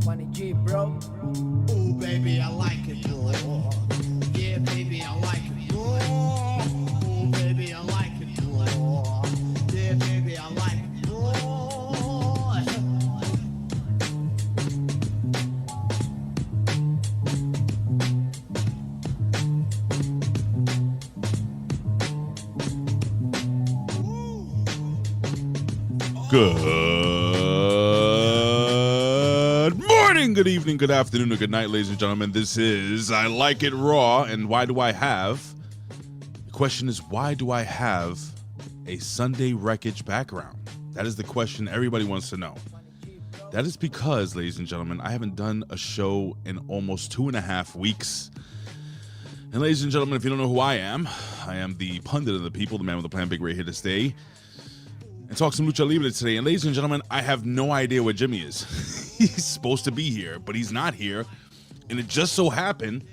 20G, bro. Ooh, baby, I like it raw. Yeah, baby, I like it raw. Ooh, baby, I like it raw. Yeah, baby, I like it raw. Good morning, good evening, good afternoon, or good night, ladies and gentlemen. This is I Like It Raw, and why do I have? The question is, why do I have a Sunday Wreckage background? That is the question everybody wants to know. That is because, ladies and gentlemen, I haven't done a show in almost 2.5 weeks. And ladies and gentlemen, if you don't know who I am the pundit of the people, the man with the plan, Big Ray, here to stay. And talk some Lucha Libre today. And ladies and gentlemen, I have no idea where Jimmy is. He's supposed to be here, but he's not here. And it just so happened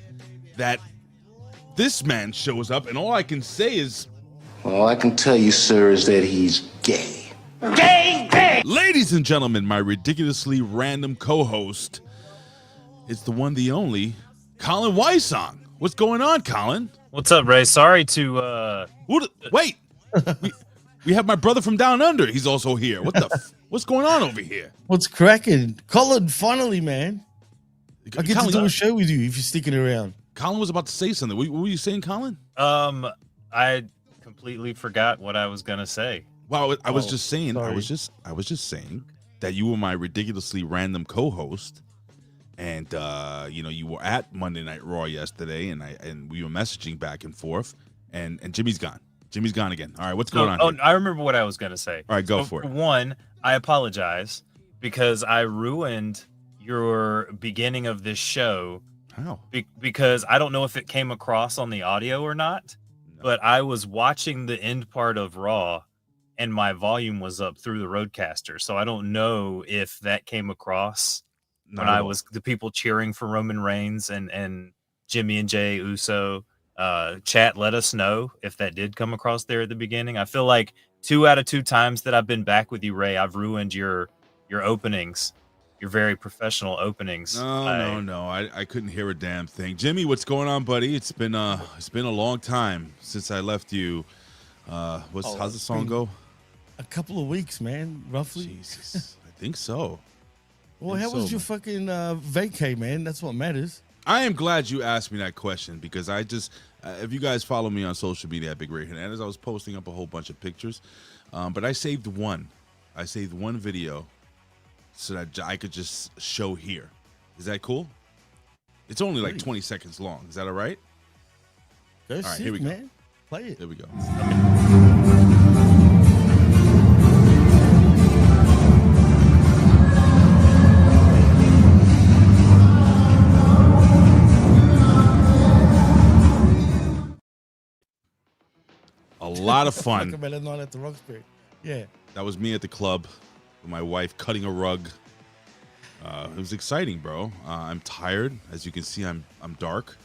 that this man shows up, and all I can say is... All I can tell you, sir, is that he's gay. Gay, gay! Ladies and gentlemen, my ridiculously random co-host is the one, the only, Colin Wysong. What's going on, Colin? What's up, Ray? Sorry to... Wait! We have my brother from down under. He's also here. What the? What's going on over here? What's cracking? Colin, finally, man. I get Colin, to do a show with you if you're sticking around. Colin was about to say something. What were you saying, Colin? I completely forgot what I was gonna say. Well, I was just saying. sorry. I was just saying that you were my ridiculously random co-host, and you were at Monday Night Raw yesterday, and we were messaging back and forth, and Jimmy's gone. Jimmy's gone again. All right, what's going on here? I remember what I was going to say. All right, go for it. One, I apologize because I ruined your beginning of this show. How? Because I don't know if it came across on the audio or not, but I was watching the end part of Raw and my volume was up through the Roadcaster. So I don't know if that came across when I was the people cheering for Roman Reigns and Jimmy and Jay Uso. Chat, let us know if that did come across there at the beginning. I feel like 2 out of 2 times that I've been back with you, Ray, I've ruined your openings, your very professional opeings. No. I couldn't hear a damn thing. Jimmy, what's going on, buddy? It's been a long time since I left you. How's the song go? A couple of weeks, man, roughly. Jesus, I think so. Well, how was your fucking vacay, man? That's what matters. I am glad you asked me that question because I just, if you guys follow me on social media at Big Ray Hernandez, I was posting up a whole bunch of pictures, but I saved one. I saved one video so that I could just show here. Is that cool? It's only like 20 seconds long. Is that all right? Go all right, sick, here we go. man. Play it. Here we go. A lot of fun. Talk about a night at the Roxbury. Yeah. That was me at the club with my wife cutting a rug. It was exciting, bro. I'm tired. As you can see, I'm dark.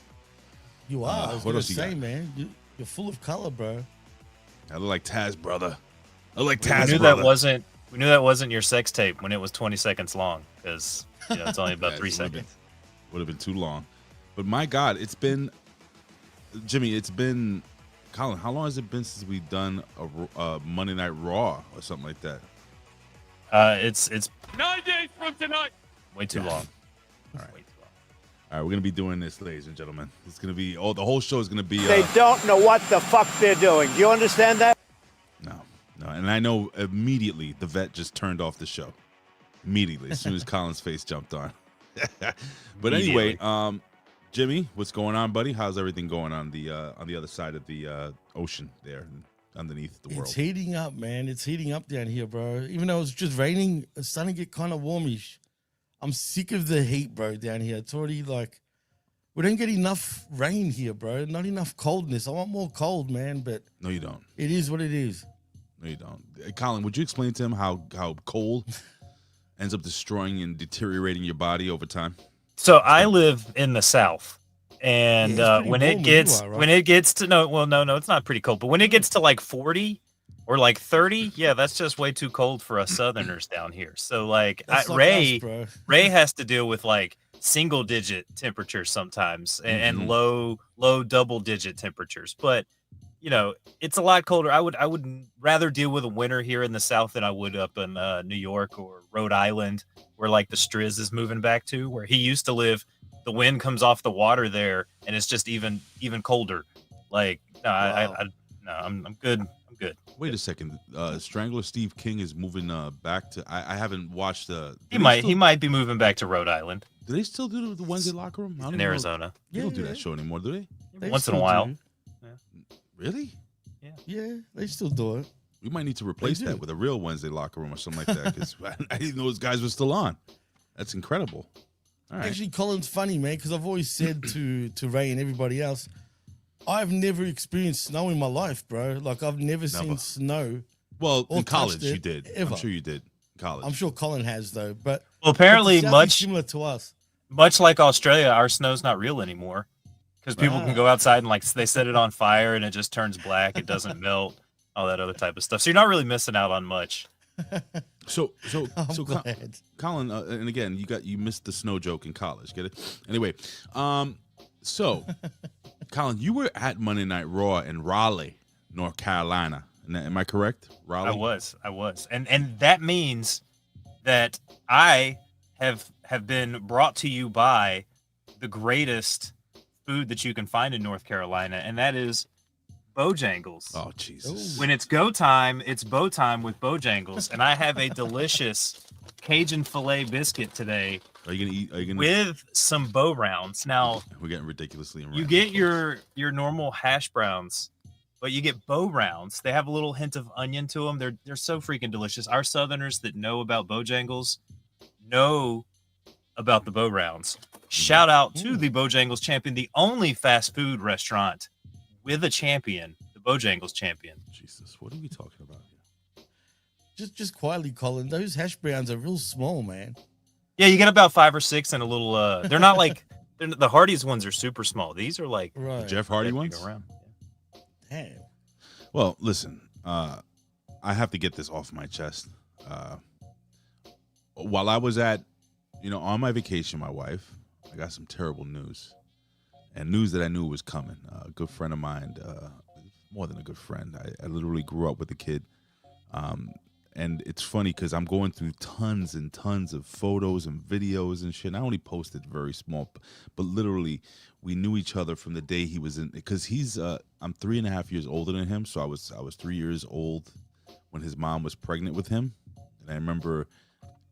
You are. I was what gonna else you say, got? man. You're full of color, bro. I look like Taz, brother. I look like We Taz, knew brother. we knew that wasn't your sex tape when it was 20 seconds long because it's only about 3 seconds. Would have been too long. But my God, it's been, Jimmy, Colin, how long has it been since we've done a Monday Night Raw or something like that? It's 9 days from tonight. Way too long. All right. Way too long. All right, we're gonna be doing this, ladies and gentlemen. It's gonna be the whole show is gonna be. They don't know what the fuck they're doing. Do you understand that? No, and I know immediately the vet just turned off the show. Immediately, as soon as Colin's face jumped on. But anyway, Jimmy, what's going on, buddy? How's everything going on the other side of the ocean there, underneath the world? It's heating up, man. It's heating up down here, bro. Even though it's just raining, it's starting to get kind of warmish. I'm sick of the heat, bro, down here. It's already like, we don't get enough rain here, bro. Not enough coldness. I want more cold, man, but... No, you don't. It is what it is. No, you don't. Colin, would you explain to him how cold ends up destroying and deteriorating your body over time? So I live in the South, and Yeah, it's pretty when warm it where gets you are, right? when it gets to no, it's not pretty cold, but when it gets to like 40, or like 30. Yeah, that's just way too cold for us Southerners down here. So like, That's like Ray, us, bro. Ray has to deal with like single digit temperatures sometimes and Mhm. low double digit temperatures. But you know, it's a lot colder. I would rather deal with a winter here in the South than I would up in New York or Rhode Island, where like the Striz is moving back to, where he used to live. The wind comes off the water there, and it's just even colder. Like, no, Wow. no, I'm good. I'm good. Wait a second. Strangler Steve King is moving back to. I haven't watched the. He might be moving back to Rhode Island Do they still do the Wednesday locker room? I don't in even know. Arizona. They don't do Yeah. that show anymore, do they? They Once in a still while. do. Really? Yeah, they still do it. We might need to replace do. that with a real Wednesday locker room or something like that because I didn't know those guys were still on. That's incredible. All right. Actually, Colin's funny, man, because I've always said to Ray and everybody else, I've never experienced snow in my life, bro. Like, I've never seen snow. Well, or in college touched you it did. ever. I'm sure you did. In college. I'm sure Colin has, though. But Well, apparently, the South is much similar to us. like Australia, our snow's not real anymore because people can go outside and like they set it on fire and it just turns black. It doesn't melt. All that other type of stuff. So you're not really missing out on much. So I'm so glad. Colin, and again, you missed the snow joke in college. Get it? Anyway, so Colin, you were at Monday Night Raw in Raleigh, North Carolina. Am I correct? Raleigh. I was, and that means that I have been brought to you by the greatest food that you can find in North Carolina, and that is Bojangles. Oh Jesus! When it's go time, it's bow time with Bojangles, and I have a delicious Cajun filet biscuit today. Are you gonna eat? Are you gonna? With some bow rounds. Now We're getting ridiculously. you get your normal hash browns, but you get bow rounds. They have a little hint of onion to them. They're so freaking delicious. Our Southerners that know about Bojangles know about the bow rounds. Shout out to the Bojangles champion, the only fast food restaurant with a champion, the Bojangles champion. Jesus, what are we talking about here? Just quietly, Colin. Those hash browns are real small, man. Yeah, you get about 5 or 6 and a little. They're not like the Hardee's ones are super small. These are like Right. Jeff Hardy that big ones. around. Damn. Well, listen, I have to get this off my chest. While I was on my vacation, my wife, I got some terrible news, and news that I knew was coming. A good friend of mine, more than a good friend, I literally grew up with the kid. And it's funny because I'm going through tons and tons of photos and videos and shit. And I only posted very small, but literally we knew each other from the day he was in, because I'm 3.5 years older than him. So I was 3 years old when his mom was pregnant with him. And I remember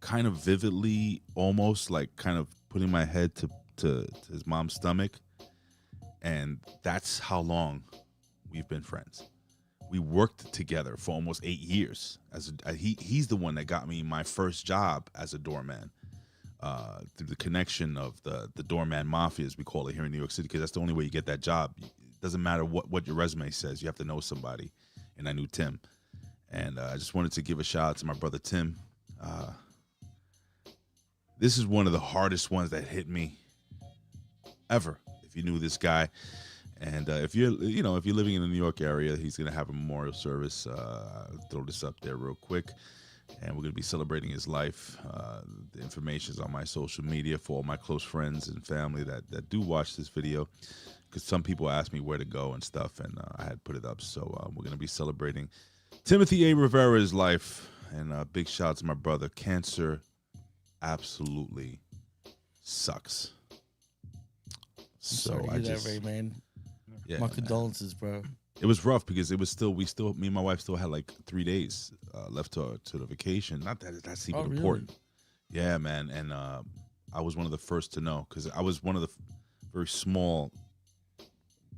kind of vividly, almost like kind of putting my head to his mom's stomach. And that's how long we've been friends. We worked together for almost 8 years. He's the one that got me my first job as a doorman, through the connection of the doorman mafia, as we call it here in New York City, because that's the only way you get that job. It doesn't matter what your resume says. You have to know somebody. And I knew Tim. And I just wanted to give a shout out to my brother Tim. This is one of the hardest ones that hit me ever. If you knew this guy. And if you're living in the New York area, he's going to have a memorial service. I'll throw this up there real quick. And we're going to be celebrating his life. The information is on my social media for all my close friends and family that do watch this video. Because some people ask me where to go and stuff, and I had put it up. So we're going to be celebrating Timothy A. Rivera's life. And big shout out to my brother. Cancer absolutely sucks. Sorry to hear that, Ray, man. Yeah, my condolences, bro. It was rough because it was me and my wife still had like 3 days left to the vacation. Not that that's even important. Yeah, man. And I was one of the first to know because I was one of the very small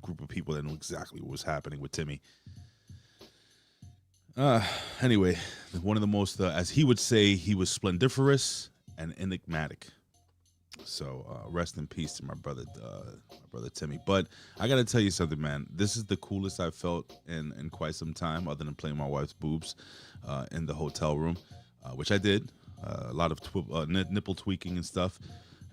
group of people that knew exactly what was happening with Timmy. Anyway, one of the most, as he would say, he was splendiferous and enigmatic. So rest in peace to my brother Timmy. But I gotta tell you something, man. This is the coolest I've felt in quite some time, other than playing my wife's boobs in the hotel room, which I did. A lot of nipple tweaking and stuff.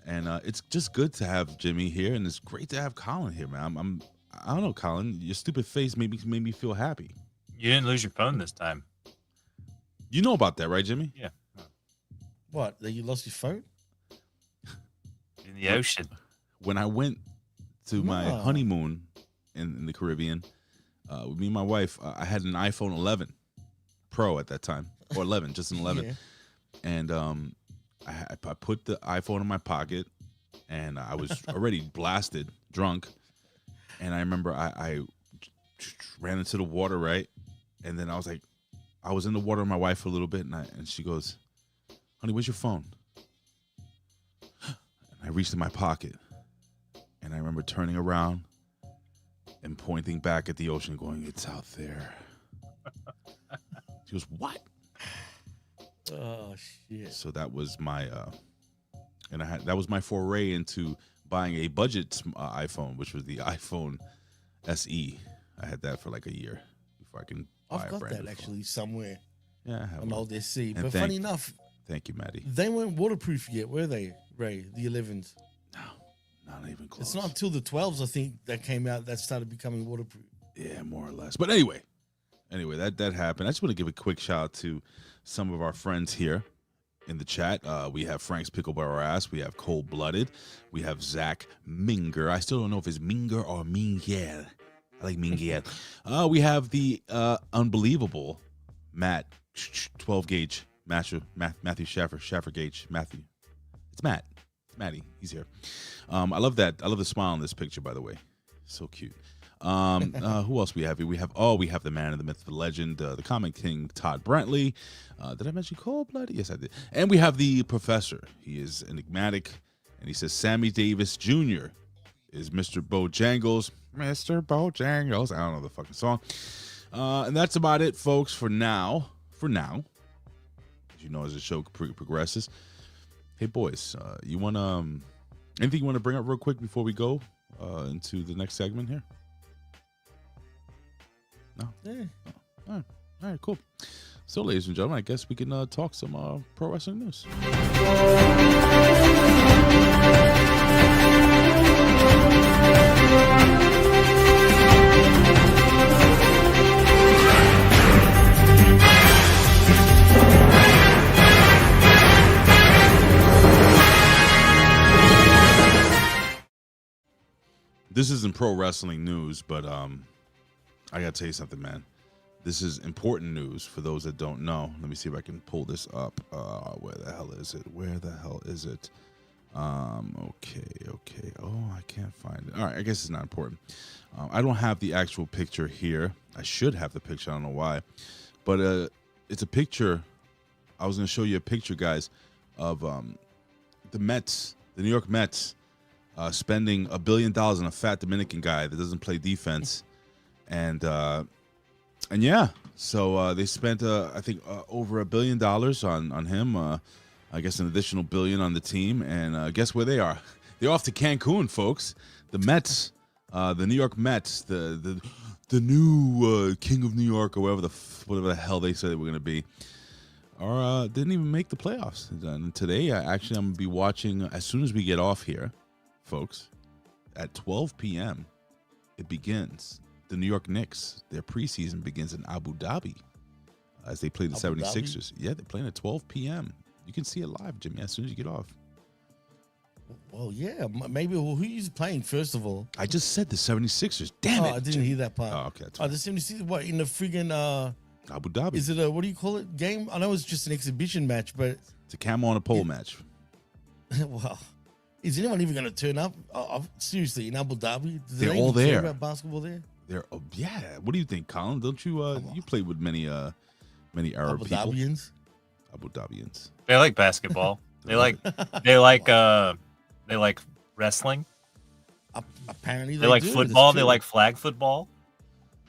And it's just good to have Jimmy here, and it's great to have Colin here, man. I don't know, Colin. Your stupid face made me feel happy. You didn't lose your phone this time. You know about that, right, Jimmy? Yeah. What? That you lost your phone? In the ocean. When I went to my No. honeymoon in the Caribbean, with me and my wife, I had an iPhone 11 Pro at that time, or 11, just an 11. Yeah. And I put the iPhone in my pocket, and I was already blasted, drunk. And I remember I ran into the water, right? And then I was like, I was in the water with my wife for a little bit, and she goes, honey, where's your phone? And I reached in my pocket, and I remember turning around and pointing back at the ocean, going, it's out there. She goes, what? Oh shit. So that was my, that was my foray into buying a budget iPhone, which was the iPhone SE. I had that for like a year before I can buy I've a got brand that new actually somewhere phone. Yeah, I have on one. old SC. And But funny enough, Thank you, Maddie. they weren't waterproof yet, were they, Ray? The 11s. No, not even close. It's not until the 12s, I think, that came out that started becoming waterproof. Yeah, more or less. But anyway, that happened. I just want to give a quick shout out to some of our friends here in the chat. We have Frank's Picklebar Ass. We have Cold Blooded. We have Zach Minger. I still don't know if it's Minger or Minger. I like Minger. We have the unbelievable Matt 12 gauge Matthew Schaffer gauge Matthew. It's Matt. It's Matty. He's here. I love that. I love the smile in this picture, by the way. So cute. Who else we have here? We have the man of the myth, the legend, the comic king, Todd Brentley. Did I mention Cold Blood? Yes, I did. And we have the professor. He is enigmatic, and he says Sammy Davis Jr. is Mr. Bojangles. Mr. Bojangles. I don't know the fucking song. And that's about it, folks, for now. For now. As you know, as the show progresses. Hey, boys, you want anything you want to bring up real quick before we go into the next segment here? No? Yeah. All right, cool. So, ladies and gentlemen, I guess we can talk some pro wrestling news. This isn't pro wrestling news, but I gotta tell you something, man. This is important news for those that don't know. Let me see if I can pull this up. Where the hell is it? Okay. Oh, I can't find it. All right, I guess it's not important. I don't have the actual picture here. I should have the picture. I don't know why, but it's a picture. I was gonna show you a picture, guys, of the Mets, the New York Mets, spending $1 billion on a fat Dominican guy that doesn't play defense, and yeah, so they spent I think over $1 billion on him. I guess an additional $1 billion on the team, and guess where they are? They're off to Cancun, folks. The Mets, the New York Mets, the new king of New York, or whatever the hell they said they were going to be, didn't even make the playoffs. And today, I'm going to be watching as soon as we get off here, folks. At 12 p.m., it begins. The New York Knicks, their preseason begins in Abu Dhabi as they play the 76ers. Yeah, they're playing at 12 p.m. You can see it live, Jimmy, as soon as you get off. Well, yeah, maybe. Well, who is playing, first of all? I just said the 76ers. Damn it. I didn't hear that part. Oh, okay. That's The 76ers, what, in the friggin', Abu Dhabi. is it a, what do you call it, game? I know it's just an exhibition match, but, It's a camel on a pole match. well, is anyone even going to turn up? Seriously, in Abu Dhabi? Do They're they all even care there. about basketball there? Yeah. What do you think, Colin? Don't you you played with many Arab Abu people? Dhabians? Abu Dhabians. They like basketball. they like wrestling. Apparently They like do. football. That's They true. like flag football.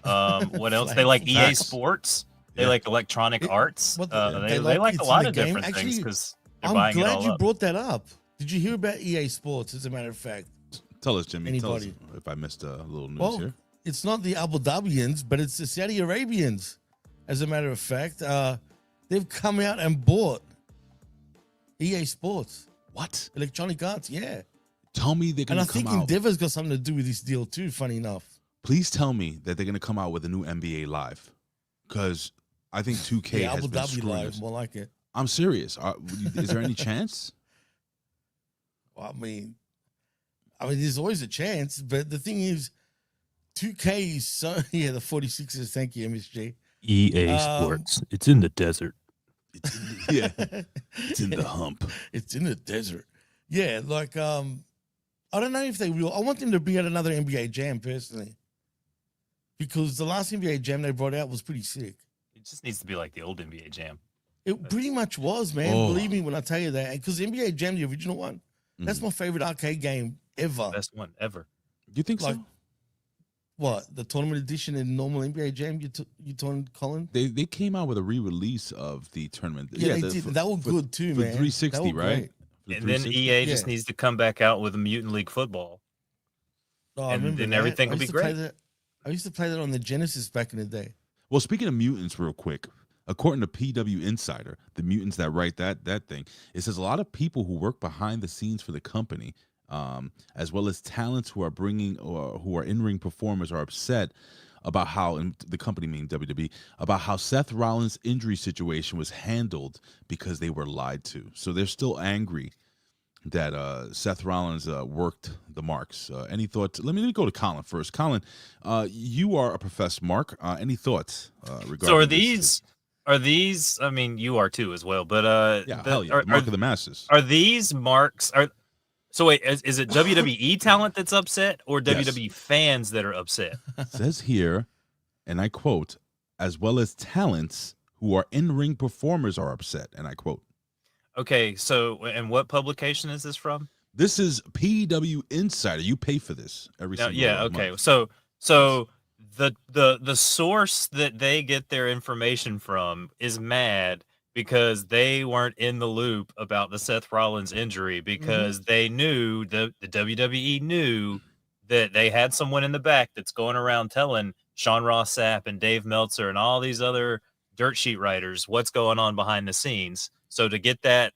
What else? They like EA Facts. Sports. They Yeah. like electronic arts. what They like like it's a in lot the of game. different Actually, things because they're I'm buying it glad all you up. brought that up. Did you hear about EA Sports, as a matter of fact? Tell us, Jimmy. Tell us Anybody? if I missed a little news Well, here. it's not the Abu Dhabians, but it's the Saudi Arabians. As a matter of fact, they've come out and bought EA Sports, What? Electronic Arts, yeah. Tell me they're And going I to come think out. Endeavor's got something to do with this deal too, funny enough. Please tell me that they're going to come out with a new NBA Live. Because I think 2K Yeah, has Abu been Dhabi screwing live, us. more like it. I'm serious. Is there any chance? Well, I mean, there's always a chance, but the thing is, 2K is so yeah. The 46ers, thank you, MSG. EA Sports. It's in the desert. Yeah, it's in the hump. It's in the desert. Yeah, like I don't know if they will. I want them to bring out another NBA Jam personally, because the last NBA Jam they brought out was pretty sick. It just needs to be like the old NBA Jam. It pretty much was, man. Oh. Believe me when I tell you that. Because NBA Jam, the original one, that's my favorite arcade game ever. Best one ever. You think Like, so? what, the tournament edition and normal NBA Jam you told Colin? They came out with a re-release of the tournament. Yeah, they did. That was good too, for man. 360, That was right? great. For And then 360? EA just Yeah. needs to come back out with a Mutant League football. Oh, I And remember then that. everything I will used be to play great. that- I used to play that on the Genesis back in the day. Well, speaking of mutants, real quick, according to PW Insider, the mutants that write that thing, it says a lot of people who work behind the scenes for the company, as well as talents who are bringing or who are in-ring performers, are upset about how, and the company meaning WWE, about how Seth Rollins' injury situation was handled because they were lied to. So they're still angry that Seth Rollins worked the marks. Any thoughts? Let me go to Colin first. Colin, you are a professed mark. Any thoughts regarding So this? are these? I mean, you are too as well. But Yeah, hell yeah, the mark of the masses. Are these marks? So wait, is it WWE talent that's upset or Yes. WWE fans that are upset? It says here, and I quote, as well as talents who are in-ring performers are upset, and I quote. Okay, so and what publication is this from? This is PW Insider. You pay for this every No, single yeah, okay. month. So the source that they get their information from is mad because they weren't in the loop about the Seth Rollins injury because they knew the WWE knew that they had someone in the back that's going around telling Sean Ross Sapp and Dave Meltzer and all these other dirt sheet writers what's going on behind the scenes. So to get that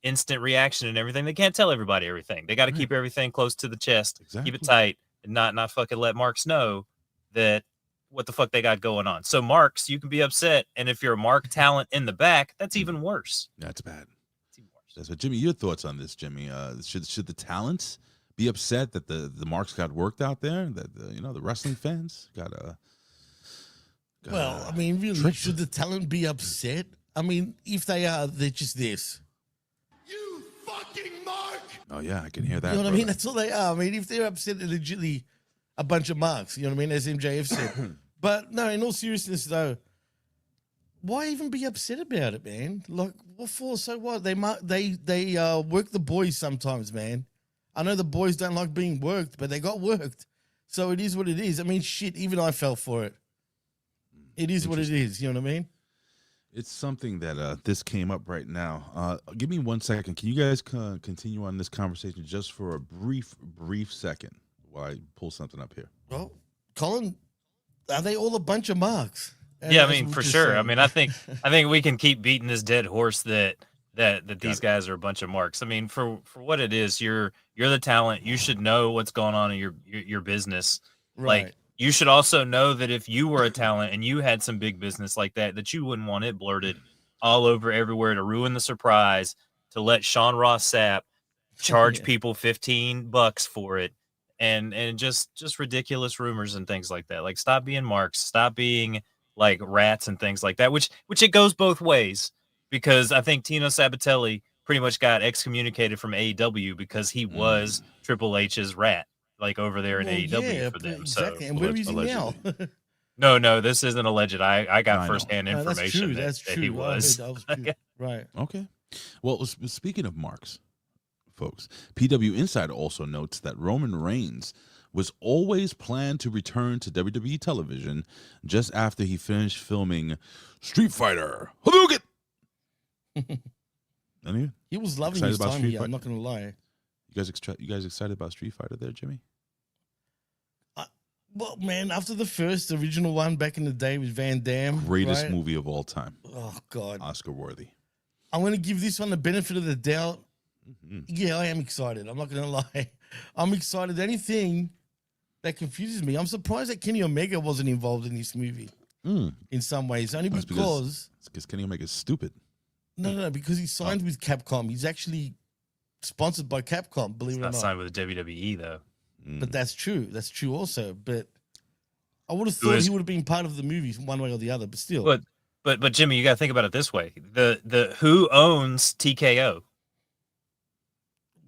instant reaction and everything, they can't tell everybody everything. They got to keep everything close to the chest, keep Exactly. it tight, and not fucking let Marks know that what the fuck they got going on. So Marks, you can be upset, and if you're a Mark talent in the back, that's even worse. That's bad. It's even worse. That's what, Jimmy, your thoughts on this, Jimmy? Should the talents be upset that the marks got worked out there? That the wrestling fans got Well, I mean, really, tricked. should the talent be upset? I mean, if they are, they're just this. You fucking mark! Oh yeah, I can hear that. You know what I mean? brother. That's all they are. I mean, if they're upset, they're legitimately a bunch of marks. You know what I mean? As MJF said. But no, in all seriousness, though, why even be upset about it, man? Like, what for? So what? They work the boys sometimes, man. I know the boys don't like being worked, but they got worked. So it is what it is. I mean, shit, even I fell for it. It is what it is. You know what I mean? It's something that this came up right now. Give me 1 second. Can you guys continue on this conversation just for a brief second while I pull something up here? Well, Colin, are they all a bunch of marks? Yeah, I As mean, we for just sure. said. I mean, I think we can keep beating this dead horse that these guys are a bunch of marks. I mean, for what it is, you're the talent. You should know what's going on in your business. Right. Like, you should also know that if you were a talent and you had some big business like that you wouldn't want it blurted all over everywhere to ruin the surprise, to let Sean Ross Sapp charge Yeah. people $15 for it, and just ridiculous rumors and things like that. Like, stop being marks, stop being like rats and things like that, which it goes both ways, because I think Tino Sabatelli pretty much got excommunicated from AEW because he was Triple H's rat, like over there in Well, AEW yeah, for them. exactly. So And where is he now? no, this isn't alleged. I got I know. firsthand No, that's information true. that, That's that true. he I heard was. that was true. Right. Okay. Well, speaking of marks, folks, PW Insider also notes that Roman Reigns was always planned to return to WWE television just after he finished filming Street Fighter Hadouken. Any? He was loving Excited his about time Street here. Fight- I'm not going to lie. You guys excited about Street Fighter there, Jimmy? Well, man, after the first original one back in the day with Van Damme. Greatest right? movie of all time. Oh, God. Oscar worthy. I'm going to give this one the benefit of the doubt. Mhm. Yeah, I am excited. I'm not going to lie. I'm excited. Anything that confuses me. I'm surprised that Kenny Omega wasn't involved in this movie. in some ways, only That's because Kenny Omega's stupid. no, because he signed with Capcom. He's actually sponsored by Capcom, believe He's it or not not. signed with the WWE though. But that's true. That's true also. But I would have thought he would have been part of the movies one way or the other. But still, But Jimmy, you got to think about it this way: the who owns TKO?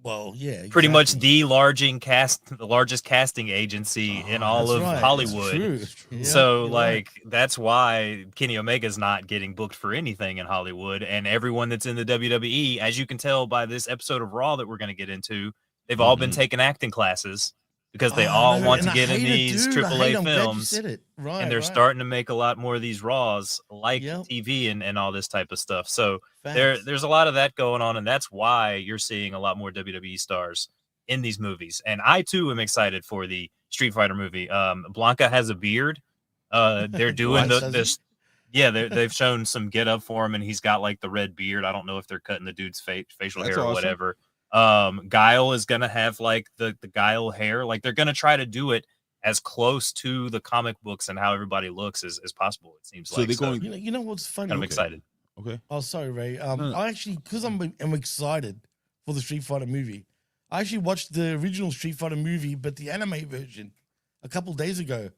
well, yeah, Pretty much exactly. the largest casting agency in all That's of right. That's Hollywood. true. Yeah, So you're like that's why Kenny Omega's not getting booked for anything in Hollywood, and everyone that's in the WWE, as you can tell by this episode of Raw that we're going to get into, they've all been taking acting classes because they all want to get in these AAA films, Right, and they're right. starting to make a lot more of these Raws like TV and all this type of stuff. So there's a lot of that going on, and that's why you're seeing a lot more WWE stars in these movies. And I too am excited for the Street Fighter movie. Blanca has a beard. They're doing this. Yeah, they've shown some get up for him, and he's got like the red beard. I don't know if they're cutting the dude's facial hair or whatever. Guile is gonna have like the Guile hair. Like they're gonna try to do it as close to the comic books and how everybody looks as possible. It seems So like. they're going. You know what's funny? I'm excited. Okay. Oh, sorry, Ray. I actually, because I'm excited for the Street Fighter movie, I actually watched the original Street Fighter movie, but the anime version a couple days ago.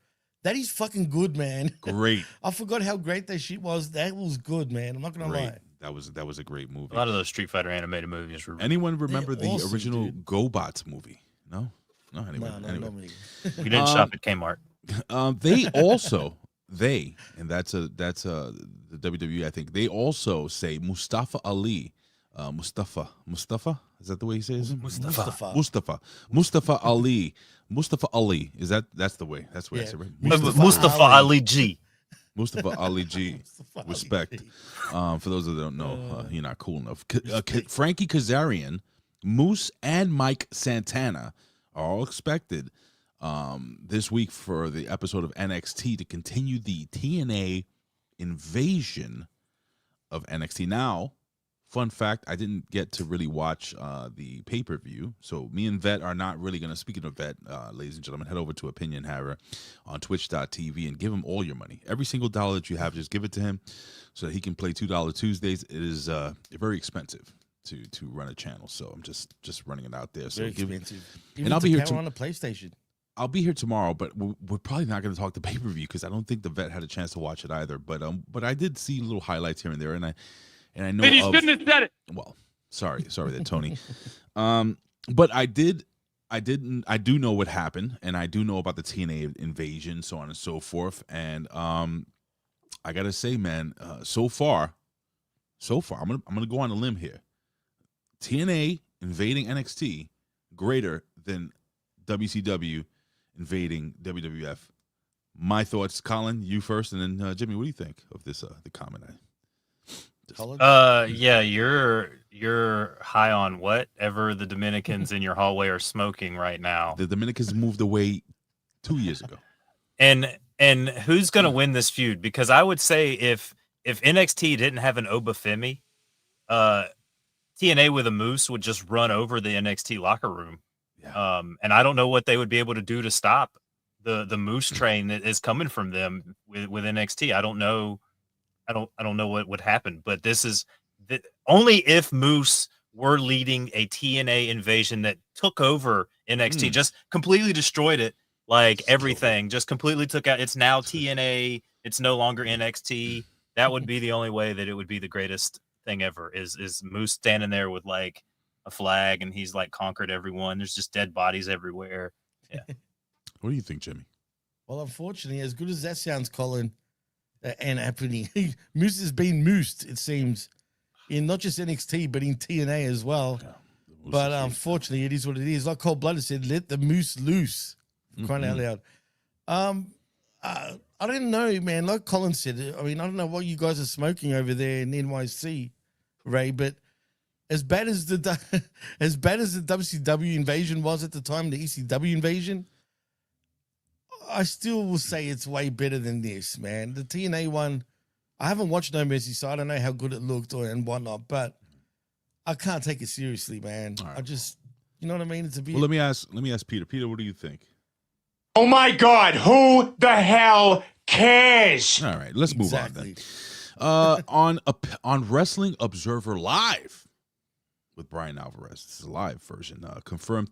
That is fucking good, man. Great. I forgot how great that shit was. That was good, man. I'm not gonna lie. That was a great movie. A lot of those Street Fighter animated movies were. Anyone remember the awesome, original dude. GoBots movie? No. Anyway, No, anyway. not me. You didn't shop at Kmart. They also and that's the WWE. I think they also say Mustafa Ali. Mustafa is that the way he says it? Mustafa Ali. That's the way I said it, right? Mustafa Ali G. Mustafa Ali G. Respect. For those that don't know, you're not cool enough. Frankie Kazarian, Moose, and Mike Santana are all expected this week for the episode of NXT to continue the TNA invasion of NXT. Now, fun fact, I didn't get to really watch the pay-per-view, so me and Vet are not really going to, speaking of Vet, ladies and gentlemen, head over to Opinion Haver on twitch.tv and give him all your money. Every single dollar that you have, just give it to him so that he can play $2 Tuesdays. It is very expensive to run a channel, so I'm just running it out there. So Very expensive. and I'll be here on a PlayStation. I'll be here tomorrow, but we're probably not going to talk the pay-per-view because I don't think the Vet had a chance to watch it either. But I did see little highlights here and there, and I know. Ladies, goodness said it. Well, sorry there, Tony. But I do know what happened, and I do know about the TNA invasion, so on and so forth. And I gotta say, man, so far, I'm gonna go on a limb here. TNA invading NXT greater than WCW invading WWF. My thoughts, Colin. You first, and then Jimmy. What do you think of this? The comment. Yeah, you're high on whatever the Dominicans in your hallway are smoking right now. The Dominicans moved away 2 years ago. And who's gonna win this feud? Because I would say if NXT didn't have an Obafemi, TNA with a Moose would just run over the NXT locker room. Yeah. And I don't know what they would be able to do to stop the Moose train that is coming from them with NXT. I don't know what would happen, but this is only if Moose were leading a TNA invasion that took over NXT, just completely destroyed it, like everything, just completely took out. It's now TNA. It's no longer NXT. That would be the only way that it would be the greatest thing ever. Is Moose standing there with like a flag and he's like conquered everyone. There's just dead bodies everywhere. Yeah. What do you think, Jimmy? Well, unfortunately, as good as that sounds, Colin, and happening, Moose has been moosed, it seems, in not just NXT, but in TNA as well. Yeah, but unfortunately, it is what it is. Like Cold Blooded said, let the moose loose. Crying out loud. I don't know, man. Like Colin said, I mean, I don't know what you guys are smoking over there in NYC, Ray, but as bad as the WCW invasion was at the time, the ECW invasion, I still will say it's way better than this, man. The TNA one, I haven't watched No Mercy, so I don't know how good it looked and whatnot, but I can't take it seriously, man. Right. I just, you know what I mean? It's a bit. Well, let me ask Peter. Peter, what do you think? Oh my God, who the hell cares? All right, let's move on Exactly. then. On Wrestling Observer Live with Brian Alvarez, this is a live version, confirmed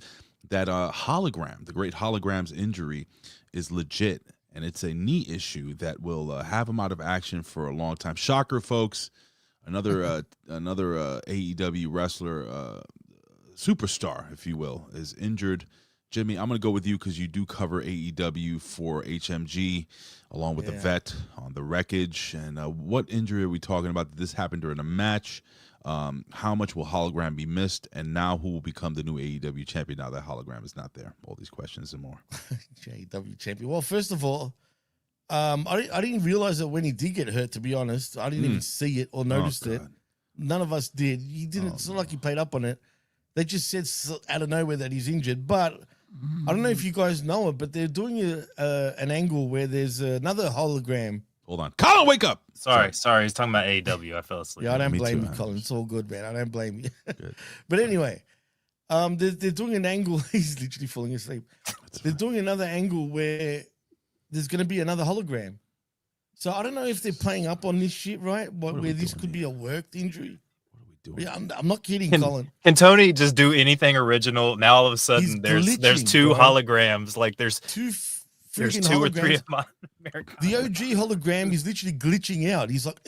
that hologram, the great hologram's injury, is legit, and it's a knee issue that will have him out of action for a long time. Shocker, folks! Another AEW wrestler, superstar, if you will, is injured. Jimmy, I'm going to go with you because you do cover AEW for HMG, along with the vet on the wreckage. And what injury are we talking about? Did this happen during a match? How much will hologram be missed? And now who will become the new AEW champion now that hologram is not there? All these questions and more. AEW champion. Well, first of all, I didn't realize that when he did get hurt, to be honest. I didn't even see it or notice it. None of us did. He didn't. It's not like he played up on it. They just said out of nowhere that he's injured. But I don't know if you guys know it, but they're doing an angle where there's another hologram. Hold on. Colin, wake up. Sorry. He's talking about AEW. I fell asleep. Yeah, I don't Me blame too, you, Colin. It's all good, man. I don't blame you. Good. But anyway, they're doing an angle. He's literally falling asleep. They're doing another angle where there's going to be another hologram. So I don't know if they're playing up on this shit, right? Where this could be a worked injury. What are we doing? Yeah, I'm not kidding, Colin. Can Tony just do anything original? Now all of a sudden He's there's glitching, two bro. holograms. Like there's Two there's freaking two or three holograms. of my American. The OG hologram is literally glitching out. He's like,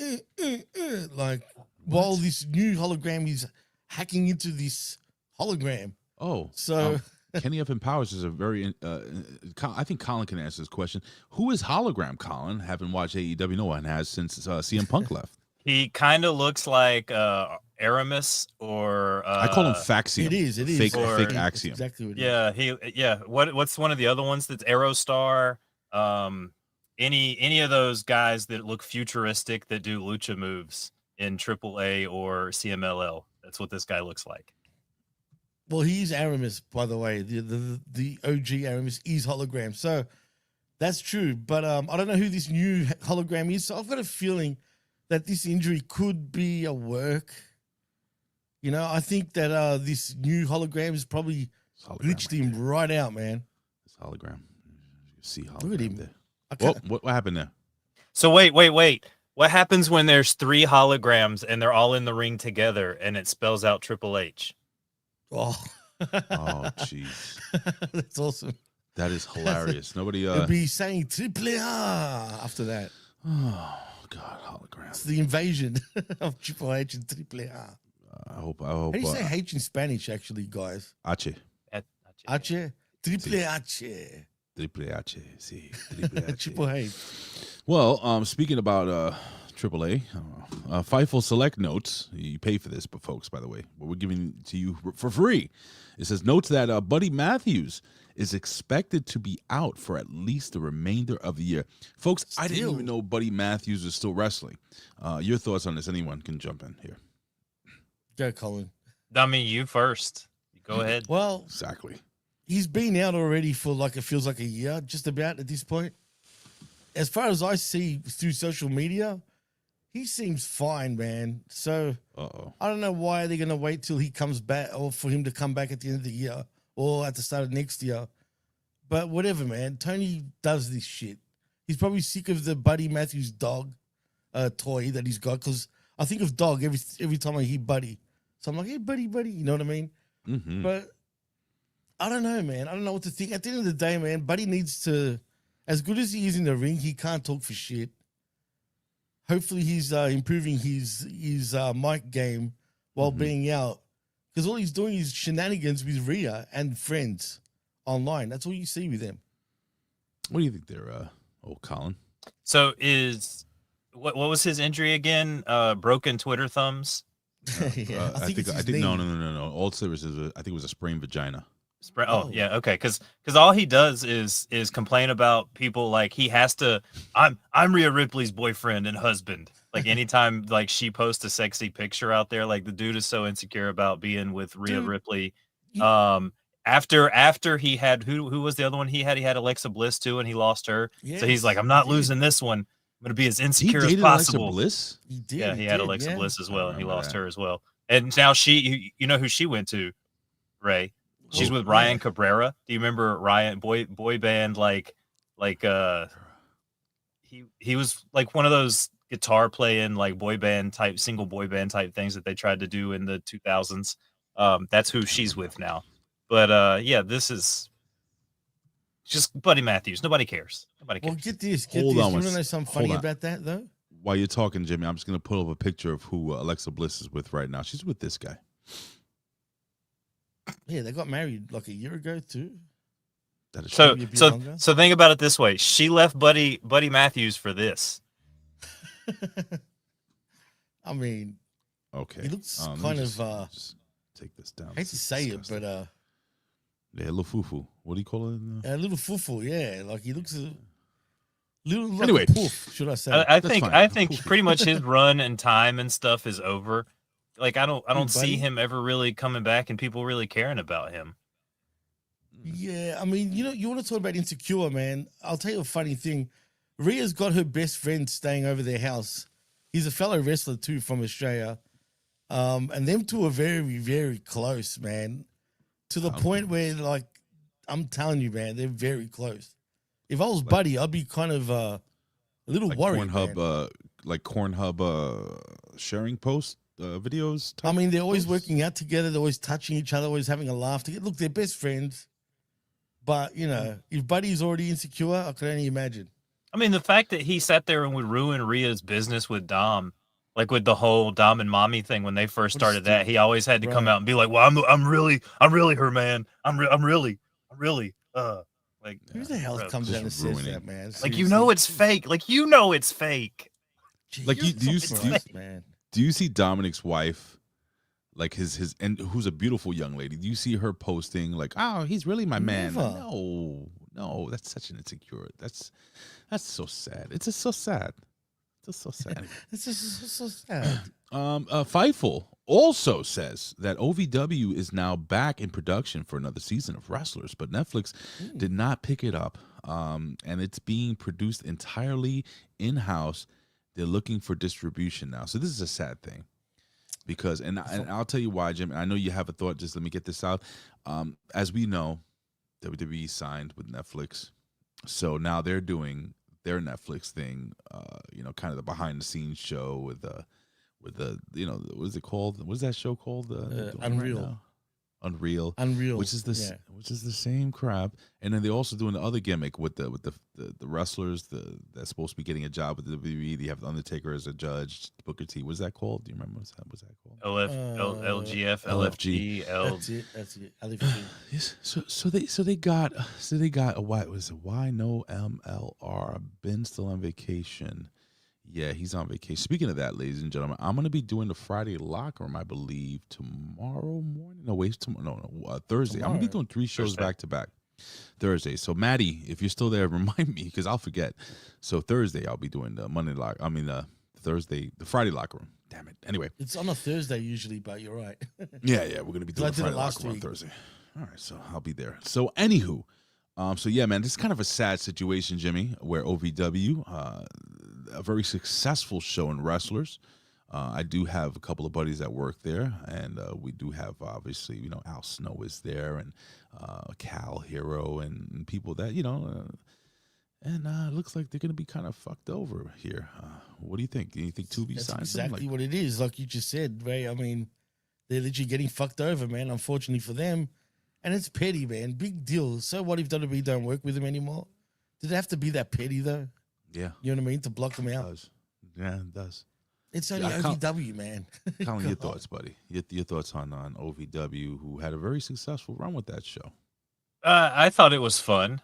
like while this new hologram is hacking into this hologram. Oh, So Kenny F. Powers is a very. I think Colin can answer this question. Who is hologram? Colin, having watched AEW, no one has since CM Punk left. He kind of looks like Aramis or I call him Faxium. it is. Fake Or- Axiom. Exactly what it is. What's one of the other ones that's Aerostar? Any of those guys that look futuristic that do lucha moves in AAA or CMLL. That's what this guy looks like. Well, he's Aramis, by the way. The OG Aramis is hologram. So that's true. But I don't know who this new hologram is. So I've got a feeling that this injury could be a work. You know, I think that this new hologram has probably glitched him right out, man. It's hologram. You see hologram Look at him. there. Okay. What happened there? So wait. What happens when there's three holograms and they're all in the ring together and it spells out Triple H? Oh, Oh, jeez. that's awesome. That is hilarious. Nobody. They'll be saying Triple A after that. Oh God, hologram. It's the invasion of Triple H and Triple A. I hope. How do you say H in Spanish, actually, guys? H. H? Triple H. Triple H. See. Triple H. Triple H. Well, speaking about AAA, Fightful Select notes. You pay for this, but folks, by the way, we're giving to you for free. It says notes that Buddy Matthews is expected to be out for at least the remainder of the year. Folks, I didn't even know Buddy Matthews was still wrestling. Your thoughts on this? Anyone can jump in here. Go, Colin. I mean, you first. Go ahead. Well, Exactly. he's been out already for like, it feels like a year, just about at this point. As far as I see through social media, he seems fine, man. So I don't know why they're going to wait till he comes back or for him to come back at the end of the year or at the start of next year. But whatever, man. Tony does this shit. He's probably sick of the Buddy Matthews dog toy that he's got, because I think of dog every time I hear Buddy. So I'm like, hey, buddy, you know what I mean? Mm-hmm. But I don't know, man. I don't know what to think. At the end of the day, man, Buddy needs to, as good as he is in the ring, he can't talk for shit. Hopefully he's improving his mic game while being out, because all he's doing is shenanigans with Rhea and friends online. That's all you see with him. What do you think there, old Colin? So what was his injury again? Broken Twitter thumbs. Yeah, I think it's his knee. no. All serious is I think it was a sprained vagina. Oh yeah, okay. Because all he does is complain about people, like he has to. I'm Rhea Ripley's boyfriend and husband. Like anytime like she posts a sexy picture out there, like the dude is so insecure about being with Rhea Ripley. After he had who was the other one he had? He had Alexa Bliss too, and he lost her. So he's like, I'm not losing this one. I'm gonna be as insecure as possible. Alexa Bliss? He did. Yeah, he had Alexa Bliss as well, and he remember lost that. her as well. And now you know who she went to, Ray. She's with Ryan Cabrera. Do you remember Ryan boy band like he was like one of those guitar playing like single boy band type things that they tried to do in the 2000s. That's who she's with now. But yeah, this is just Buddy Matthews. Nobody cares. Nobody cares. Well, get this. Hold You on want one to know s- something hold funny on. about that though? While you're talking, Jimmy, I'm just gonna pull up a picture of who Alexa Bliss is with right now. She's with this guy. Yeah, they got married like a year ago too. That is So maybe a bit so longer. so think about it this way. She left Buddy Matthews for this. I mean, okay. he looks Let me kind just- of just take this down. I hate to This is say it, disgusting. but Yeah, little fufu. What do you call it? a little fufu, yeah. Like he looks a little like Anyway. a poof, should I say? I That's think fine. I think pretty much his run and time and stuff is over. Like I don't see Buddy? him ever really coming back and people really caring about him. Yeah, I mean, you want to talk about insecure, man. I'll tell you a funny thing. Rhea's got her best friend staying over their house. He's a fellow wrestler too from Australia. And them two are very, very close, man. To the point where, like, I'm telling you, man, they're very close. If I was Buddy, I'd be kind of a little Like worried. Cornhub, Man. Cornhub sharing post videos. I mean, they're always working out together. They're always touching each other, always having a laugh together. Look, they're best friends. But, if Buddy's already insecure, I could only imagine. I mean, the fact that he sat there and would ruin Rhea's business with Dom, like with the whole Dom and Mommy thing when they first started that, he always had to come Right. out and be like, "Well, I'm really her man. I'm really like Who the hell bro, comes just out and says ruining. that, man? like it's fake. Like it's fake." Like, Jeez, do you Christ, man. Do you see Dominic's wife, like his and who's a beautiful young lady? Do you see her posting like, "Oh, he's really my man"? Never. No, that's such an insecure. That's so sad. It's just so sad. It's just so sad. This is so sad. Fightful also says that OVW is now back in production for another season of Wrestlers, but Netflix did not pick it up, and it's being produced entirely in-house. They're looking for distribution now. So this is a sad thing because, and I'll tell you why, Jim. I know you have a thought. Just let me get this out. As we know, WWE signed with Netflix, so now they're doing their Netflix thing. Kind of the behind-the-scenes show with the what is it called? What is that show called? Unreal. Unreal, which is the same crap. And then they're also doing the other gimmick with the wrestlers that's supposed to be getting a job with the WWE. They have the Undertaker as a judge, Booker T. What's that called? Do you remember what's that called? LGF, LFG. LFG, That's it. LFG. Yes. So they got a what was it? Why no MLR? Ben still on vacation. Yeah, he's on vacation. Speaking of that, ladies and gentlemen, I'm going to be doing the Friday locker room, I believe, tomorrow morning. No, wait, Thursday. I'm going to be doing 3 shows back to back. Thursday. So, Maddie, if you're still there, remind me because I'll forget. So, Thursday, I'll be doing the Thursday, the Friday locker room. Damn it. Anyway. It's on a Thursday usually, but you're right. Yeah, we're going to be doing I the did it Friday last locker room on week. Thursday. All right, so I'll be there. So, anywho, so yeah, man, this is kind of a sad situation, Jimmy, where OVW, a very successful show in Wrestlers. I do have a couple of buddies that work there, and we do have, obviously, Al Snow is there, and Cal Hero, and people that, and it looks like they're going to be kind of fucked over here. What do you think? Do you think Tubi That's signs exactly them? what it is. Like you just said, Ray. I mean, they're literally getting fucked over, man. Unfortunately for them. And it's petty, man. Big deal. So what if WWE don't work with them anymore? Did it have to be that petty, though? Yeah, You know what I mean? To block them it out. does. Yeah, it does. It's only Yeah, I can't- OVW, man. Colin, your Come on. thoughts, buddy. Your thoughts on OVW, who had a very successful run with that show. I thought it was fun.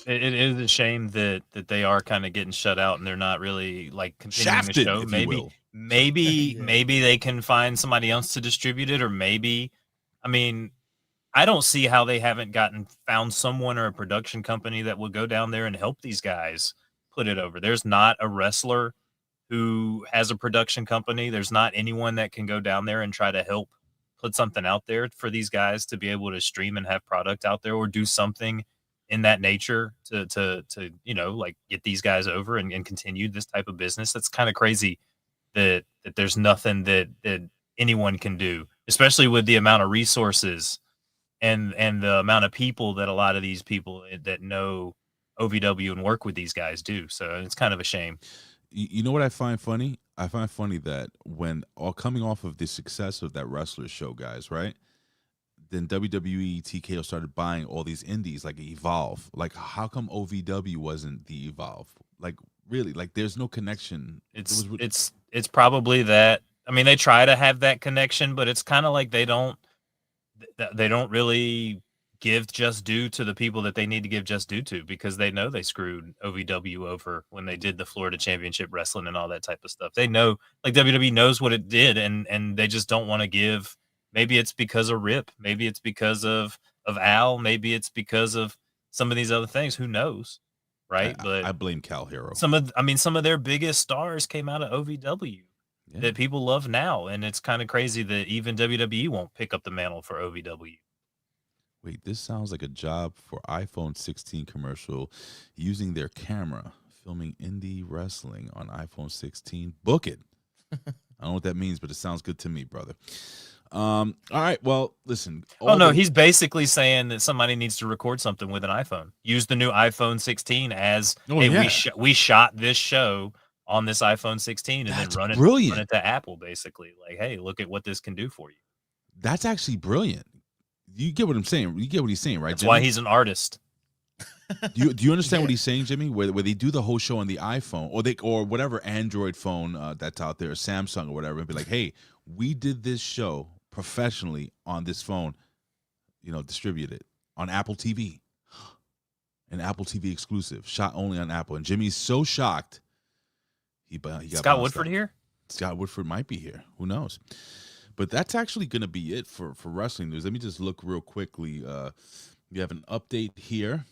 It is a shame that they are kind of getting shut out and they're not really like continuing Shafted, the show. if you will. Maybe Yeah. they can find somebody else to distribute it, or maybe, I mean, I don't see how they haven't found someone or a production company that will go down there and help these guys put it over. There's not a wrestler who has a production company. There's not anyone that can go down there and try to help put something out there for these guys to be able to stream and have product out there or do something in that nature to like get these guys over and continue this type of business. That's kind of crazy that there's nothing that anyone can do, especially with the amount of resources and the amount of people that a lot of these people that know OVW and work with these guys do. So it's kind of a shame. You know what I find funny? I find funny that when all coming off of the success of that wrestler show, guys, right? Then WWE TKO started buying all these indies like Evolve. Like, how come OVW wasn't the Evolve? Like, really? Like, there's no connection. It's probably that. I mean, they try to have that connection, but it's kind of like they don't really give just due to the people that they need to give just due to, because they know they screwed OVW over when they did the Florida Championship Wrestling and all that type of stuff. They know, like, WWE knows what it did, and they just don't want to give. Maybe it's because of Rip. Maybe it's because of Al. Maybe it's because of some of these other things. Who knows, right? But I blame Cal Hero. Some of their biggest stars came out of OVW that people love now, and it's kind of crazy that even WWE won't pick up the mantle for OVW. Wait, this sounds like a job for iPhone 16 commercial using their camera, filming indie wrestling on iPhone 16. Book it. I don't know what that means, but it sounds good to me, brother. All right, well, listen. He's basically saying that somebody needs to record something with an iPhone. Use the new iPhone 16 as, we shot this show on this iPhone 16 and then run it to Apple, basically. Like, hey, look at what this can do for you. That's actually brilliant. You get what I'm saying? You get what he's saying, right? That's Jimmy? why he's an artist. Do you understand what he's saying, Jimmy? Where they do the whole show on the iPhone or whatever Android phone that's out there, Samsung or whatever, and be like, hey, we did this show professionally on this phone, distribute it on Apple TV, an Apple TV exclusive, shot only on Apple. And Jimmy's so shocked. He got Scott Woodford here. Scott Woodford might be here. Who knows? But that's actually going to be it for wrestling news. Let me just look real quickly. We have an update here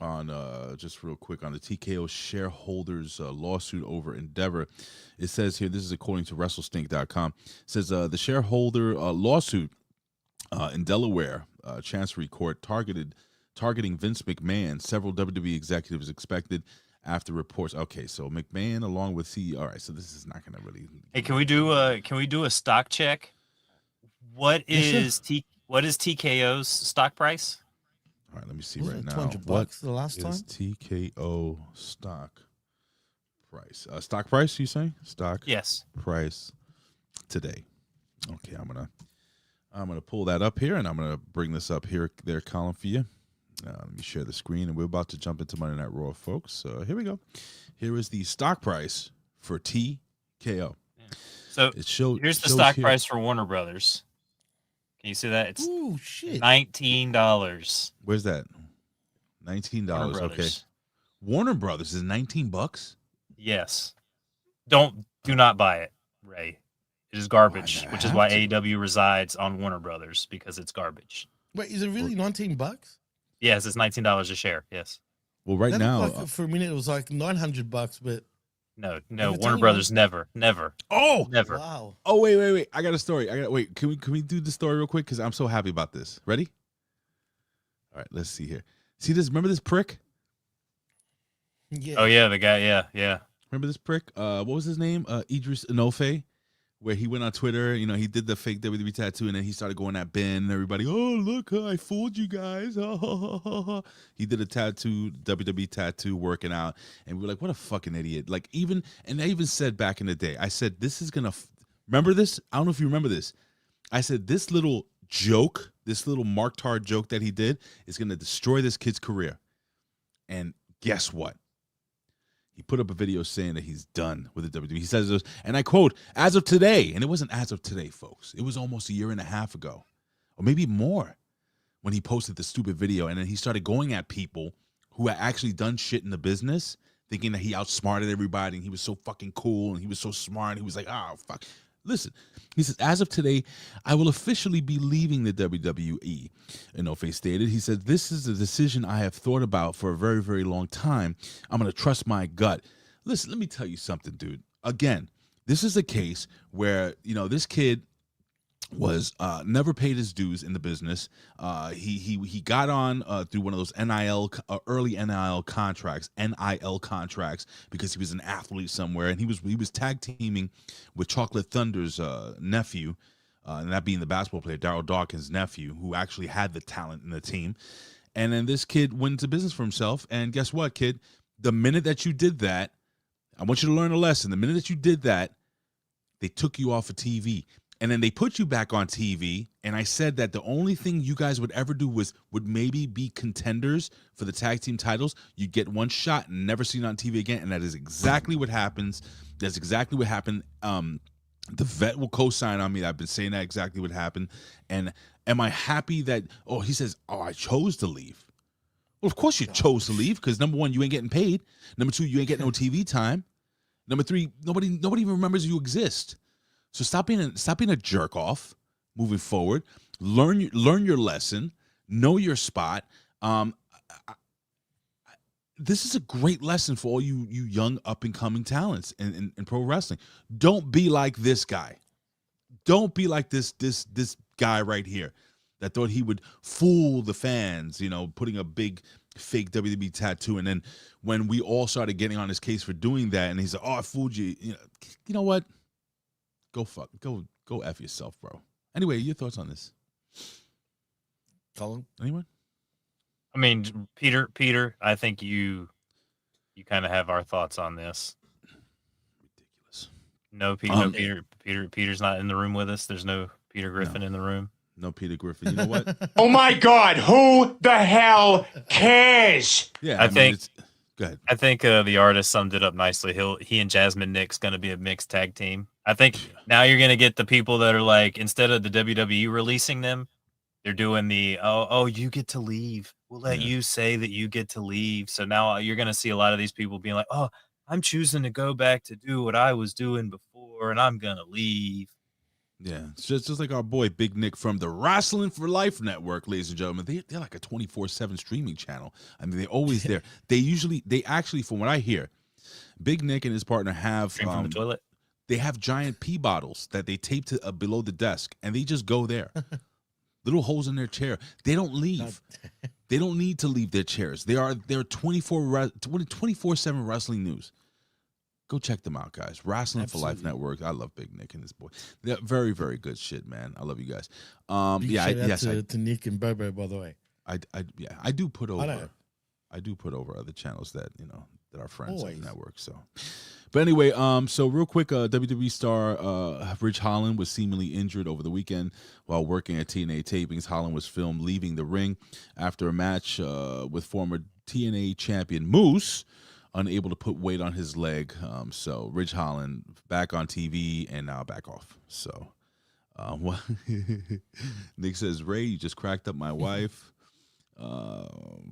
on just real quick on the TKO shareholders lawsuit over Endeavor. It says here, this is according to WrestleStink.com. It says the shareholder lawsuit in Delaware Chancery Court targeting Vince McMahon. Several WWE executives expected after reports. Okay, so McMahon along with CEO. All right, so this is not going to really. Hey, can we do a stock check? What is TKO's stock price? All right, let me see right now. $200 the last time? TKO stock price? Stock price, you say? Stock price today. Okay, I'm gonna pull that up here, and I'm gonna bring this up here, there, column for you. Let me share the screen, and we're about to jump into Monday Night Raw, folks. Here we go. Here is the stock price for TKO. Yeah. So here's the stock price for Warner Brothers. Can you see that? It's $19. Where's that? $19. Okay. Warner Brothers is $19. Yes. Do not buy it, Ray. It is garbage, which is why AEW resides on Warner Brothers, because it's garbage. Wait, is it really $19? Yes, it's $19 a share. Yes. Well, right now, for a minute it was like $900, but no, Warner Brothers never. Oh, never. Wow. Oh, wait. I got a story. Wait. Can we do the story real quick? Because I'm so happy about this. Ready? All right, let's see here. See this? Remember this prick? Yeah. Oh yeah, the guy. Yeah. Remember this prick? What was his name? Idris Enofe, where he went on Twitter. He did the fake WWE tattoo, and then he started going at Ben and everybody. Oh, look, I fooled you guys. He did a tattoo, WWE tattoo, working out, and we were like, what a fucking idiot. Like, and I even said back in the day, I said, this is gonna remember this? I don't know if you remember this. I said, this little joke, this little Mark Tard joke that he did is gonna destroy this kid's career. And guess what? He put up a video saying that he's done with the WWE. He says, and I quote, as of today, and it wasn't as of today, folks. It was almost a year and a half ago, or maybe more, when he posted the stupid video. And then he started going at people who had actually done shit in the business, thinking that he outsmarted everybody and he was so fucking cool and he was so smart. And he was like, oh, fuck. Listen, he says, as of today, I will officially be leaving the WWE, Enofe stated. He said, this is a decision I have thought about for a very, very long time. I'm going to trust my gut. Listen, let me tell you something, dude. Again, this is a case where, this kid was never paid his dues in the business. He got on through one of those early NIL contracts because he was an athlete somewhere, and he was tag teaming with Chocolate Thunder's nephew, and that being the basketball player Daryl Dawkins' nephew, who actually had the talent in the team. And then this kid went into business for himself. And guess what, kid? The minute that you did that, I want you to learn a lesson. The minute that you did that, they took you off of TV. And then they put you back on TV. And I said that the only thing you guys would ever do would maybe be contenders for the tag team titles. You get one shot and never seen it on TV again. And that is exactly what happens. That's exactly what happened. The vet will co-sign on me. I've been saying that exactly what happened. And am I happy that, he says, I chose to leave. Well, of course you chose to leave because number one, you ain't getting paid. Number two, you ain't getting no TV time. Number three, nobody even remembers you exist. So stop being a jerk off moving forward. Learn your lesson. Know your spot. This is a great lesson for all you young up and coming talents in pro wrestling. Don't be like this guy. Don't be like this guy right here that thought he would fool the fans, putting a big fake WWE tattoo. And then when we all started getting on his case for doing that, and he said, I fooled you. You know what? Go F yourself, bro. Anyway, your thoughts on this? Colin? Anyone? I mean, Peter, I think you kind of have our thoughts on this. Ridiculous. No, Peter's not in the room with us. There's no Peter Griffin in the room. No Peter Griffin. You know what? Oh my God, who the hell cares? Yeah, I think. Go ahead. I think the artist summed it up nicely. He and Jasmine Nick's going to be a mixed tag team. I think now you're going to get the people that are like, instead of the WWE releasing them, they're doing the you get to leave. We'll let you say that you get to leave. So now you're going to see a lot of these people being like, I'm choosing to go back to do what I was doing before, and I'm going to leave. Yeah, it's just like our boy Big Nick from the Wrestling for Life Network, ladies and gentlemen. They're like a 24/7 streaming channel. I mean, they're always there. They actually, from what I hear, Big Nick and his partner have Stream from the toilet. They have giant pee bottles that they tape to below the desk, and they just go there. Little holes in their chair. They don't leave. They don't need to leave their chairs. They're 24/7 wrestling news. Go check them out, guys. Wrestling for Life Network. I love Big Nick and his boy. They're very, very good shit, man. I love you guys. Shout out to Nick and Bobo, by the way. I do put over other channels that that are friends of the network. So, but anyway, so real quick, WWE star Ridge Holland was seemingly injured over the weekend while working at TNA tapings. Holland was filmed leaving the ring after a match with former TNA champion Moose, unable to put weight on his leg. So Ridge Holland back on TV and now back off. So Nick says, Ray, you just cracked up my wife.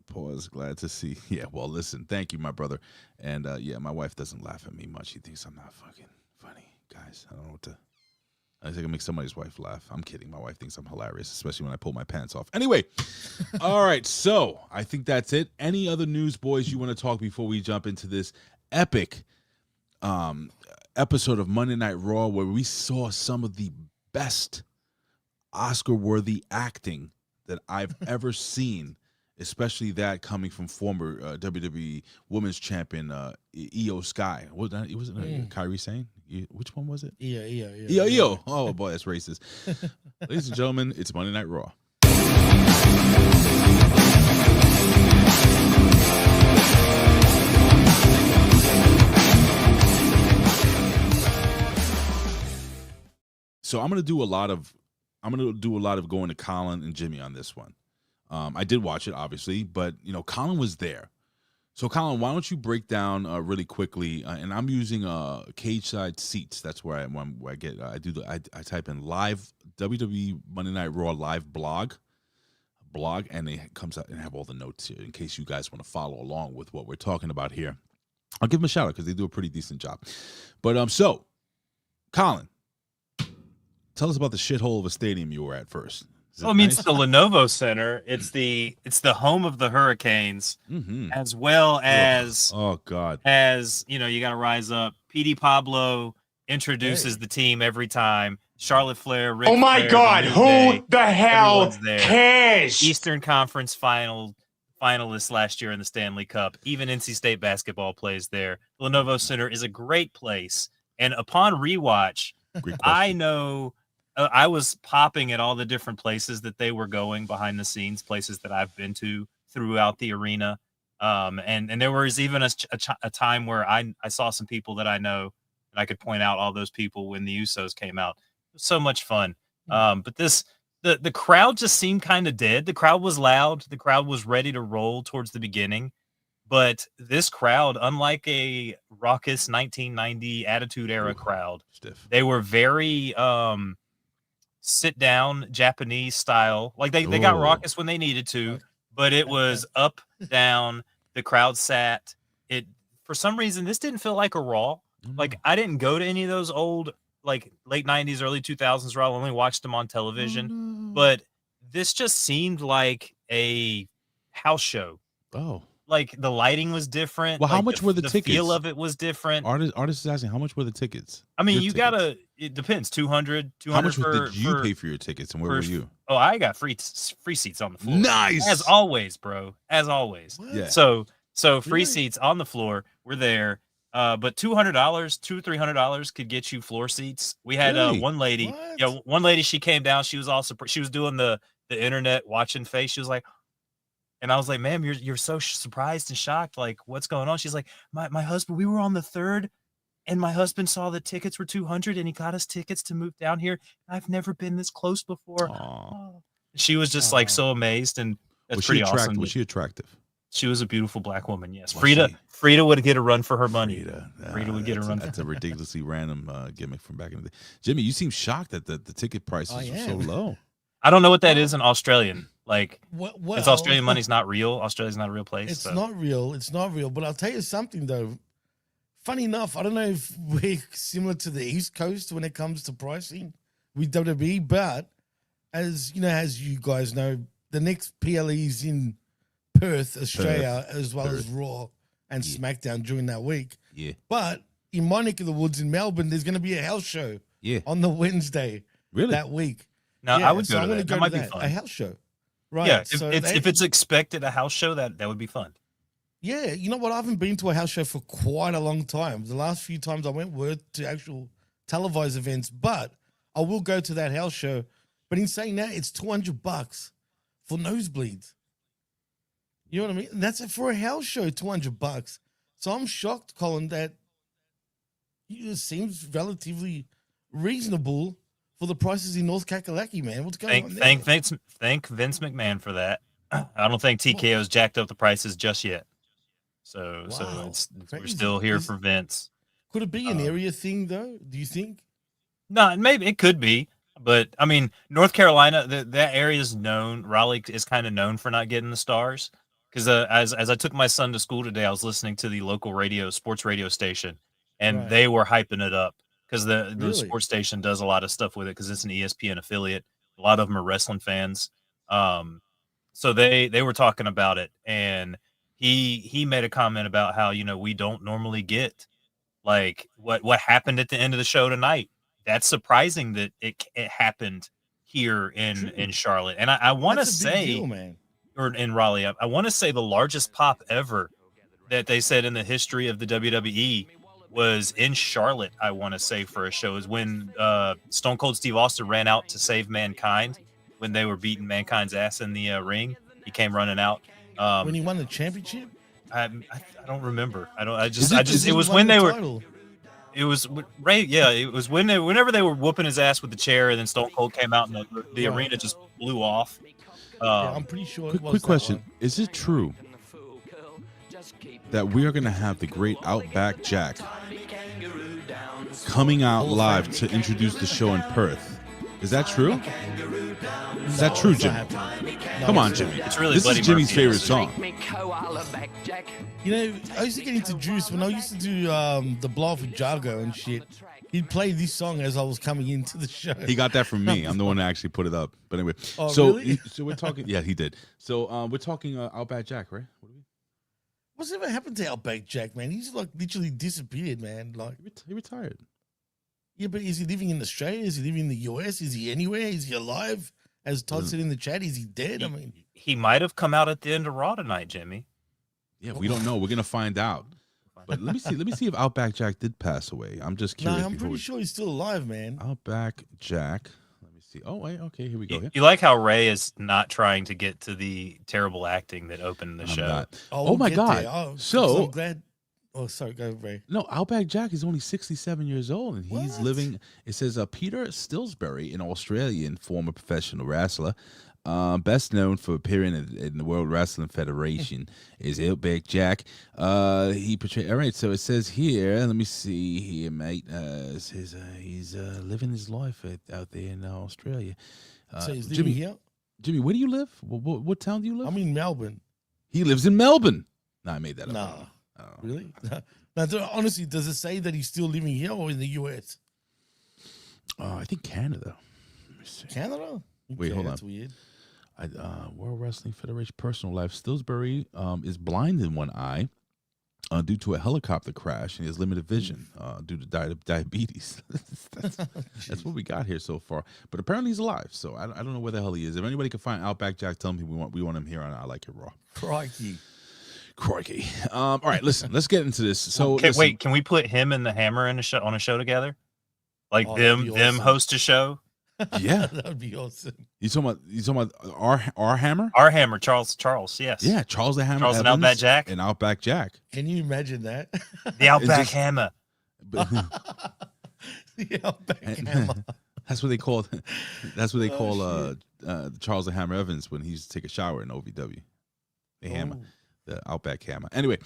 Pause, glad to see. Yeah, well, listen, thank you, my brother. And my wife doesn't laugh at me much. She thinks I'm not fucking funny. Guys, I don't know what to... I think I make somebody's wife laugh. I'm kidding. My wife thinks I'm hilarious, especially when I pull my pants off. Anyway, all right, so I think that's it. Any other news, boys, you want to talk before we jump into this epic episode of Monday Night Raw where we saw some of the best Oscar-worthy acting that I've ever seen, especially that coming from former WWE Women's Champion Io Sky. Was it Kyrie Sane? Which one was it? Io. Oh boy, that's racist. Ladies and gentlemen, it's Monday Night Raw. So I'm gonna do a lot of going to Colin and Jimmy on this one. I did watch it, obviously, but Colin was there. So Colin, why don't you break down really quickly? And I'm using Cage Side Seats. That's where I type in live WWE Monday Night Raw live blog, and it comes out and have all the notes here in case you guys want to follow along with what we're talking about here. I'll give them a shout out because they do a pretty decent job. But so, Colin, tell us about the shithole of a stadium you were at first. Well, it's the Lenovo Center. It's the home of the Hurricanes, as well as you got to rise up. PD Pablo introduces the team every time. Charlotte Flair, Ric Oh my Flair, God, who the hell cares? Eastern Conference finalists last year in the Stanley Cup. Even NC State basketball plays there. The Lenovo Center is a great place, and upon rewatch, I know. I was popping at all the different places that they were going behind the scenes, places that I've been to throughout the arena. And there was even a time where I saw some people that I know, and I could point out all those people when the Usos came out. It was so much fun. But the crowd just seemed kind of dead. The crowd was loud. The crowd was ready to roll towards the beginning. But this crowd, unlike a raucous 1990 Attitude Era crowd, Stiff. they were very sit down Japanese style. Like they got raucous when they needed to, but it was up, down. The crowd sat. It for some reason this didn't feel like a Raw. Like I didn't go to any of those old like late 90s, early 2000s Raw. I only watched them on television. But this just seemed like a house show. Oh. Like the lighting was different. Well, how like, much were the tickets? The feel of it was different. Artists is asking how much were the tickets? I mean, Your you tickets? gotta. It depends. 200. How much did you pay for your tickets, and where were you? Oh, I got free seats on the floor. Nice, as always, bro. As always. Yeah. So free seats on the floor. We're there. But $200, $300 could get you floor seats. We had one lady. What? Yeah, one lady. She came down. She was also she was doing the internet watching face. She was like. And I was like, ma'am, you're so surprised and shocked. Like, what's going on? She's like, my husband, we were on the 3rd, and my husband saw the tickets were $200, and he got us tickets to move down here. I've never been this close before. Oh. She was just like so amazed, and that's pretty awesome. Was she attractive? She was a beautiful black woman. Yes, Was Frida would get a run for her money. Frida would get a run. That's a ridiculously random gimmick from back in the day. Jimmy, you seem shocked that the ticket prices are so low. I don't know what that is in Australian. Like, Well, it's Australian money's not real. Australia's not a real place. It's not real. It's not real. But I'll tell you something, though. Funny enough, I don't know if we're similar to the East Coast when it comes to pricing with WWE, but as you guys know, the next PLE is in Perth, Australia, as well as Raw and SmackDown during that week. Yeah. But in my neck of the woods in Melbourne, there's going to be a house show on the Wednesday that week. Now, I would go to I'm that. That might be fun. A house show. Right. Yeah, so if it's expected a house show, that would be fun. Yeah, you know what? I haven't been to a house show for quite a long time. The last few times I went were to actual televised events, but I will go to that house show. But in saying that, it's $200 for nosebleeds. You know what I mean? And that's it for a house show, $200. So I'm shocked, Colin, that it seems relatively reasonable for the prices in North Kakalaki, man. What's going on there? Thank Vince McMahon for that. I don't think TKO's jacked up the prices just yet. So we're still here for Vince. Could it be an area thing, though? Do you think? No, maybe it could be. But, I mean, North Carolina, that area is known. Raleigh is kind of known for not getting the stars. Because as I took my son to school today, I was listening to the local sports radio station, and they were hyping it up. Because the sports station does a lot of stuff with it because it's an ESPN affiliate. A lot of them are wrestling fans. So they were talking about it, and he made a comment about how, we don't normally get like what happened at the end of the show tonight. That's surprising that it happened here in Charlotte. And I want to say, or in Raleigh, I want to say the largest pop ever that they said in the history of the WWE was in Charlotte, I want to say, for a show, is when Stone Cold Steve Austin ran out to save Mankind when they were beating Mankind's ass in the ring. He came running out. When he won the championship? I don't remember. It was when they were. It was right. Yeah, it was whenever they were whooping his ass with the chair, and then Stone Cold came out, and the arena just blew off. I'm pretty sure. Quick question: is it true that we are going to have the great Outback Jack coming out live to introduce the show in Perth? Is that true? Is that true, Jimmy? Come on, Jimmy. It's really this Buddy is Jimmy's Murphy. favorite song. I used to get introduced when I used to do the blog for Jargo and shit. He'd play this song as I was coming into the show. He got that from me. I'm the one that actually put it up. But anyway, really? So we're talking. Yeah, he did. So we're talking Outback Jack, right? What's ever happened to Outback Jack, man? He's like literally disappeared, man. Like he retired. Yeah, but is he living in Australia? Is he living in the US? Is he anywhere? Is he alive? As Todd said in the chat, is he dead? I mean, he might have come out at the end of Raw tonight, Jimmy. Yeah, we don't know. We're gonna find out. But let me see. Let me see if Outback Jack did pass away. I'm just curious. No, I'm pretty sure he's still alive, man. Outback Jack. Let me see. Oh wait, okay, here we go. You like how Ray is not trying to get to the terrible acting that opened the I'm show. not. Oh, Oh my get God. there. Oh, 'cause So- I'm glad. Oh, sorry, go Ray. No, Outback Jack is only 67 years old, and he's What? living. It says Peter Stillsbury, an Australian former professional wrestler, best known for appearing in the World Wrestling Federation, is Outback Jack. He portrayed. All right, so it says here. Let me see here, mate. It says he's living his life out there in Australia. So he's living here? Jimmy, where do you live? What town do you live? I'm in Melbourne. He lives in Melbourne. No, I made that up. Nah. Oh. Really? Now, honestly, does it say that he's still living here or in the US? I think Canada. Let me see. Canada? Wait, hold on. That's weird. World Wrestling Federation personal life. Stillsbury is blind in one eye due to a helicopter crash, and he has limited vision due to diabetes. that's what we got here so far. But apparently he's alive, so I don't know where the hell he is. If anybody can find Outback Jack, tell me we want him here on I Like It Raw. Crikey. All right, listen, let's get into this. So Okay, listen, wait, can we put him and the Hammer in on a show together? Like Oh, that'd them be them awesome. host a show? Yeah. That would be awesome. You talking about our Hammer? Our Hammer, Charles, yes. Yeah, Charles the Hammer. Charles and Evans Outback Jack? and Outback Jack. Can you imagine that? The Outback just- Hammer. But- The Outback And- Hammer. That's what they call. That's what they Oh, call Charles the Hammer Evans when he used to take a shower in OVW. The Hammer, Oh. the Outback Hammer. Anyway,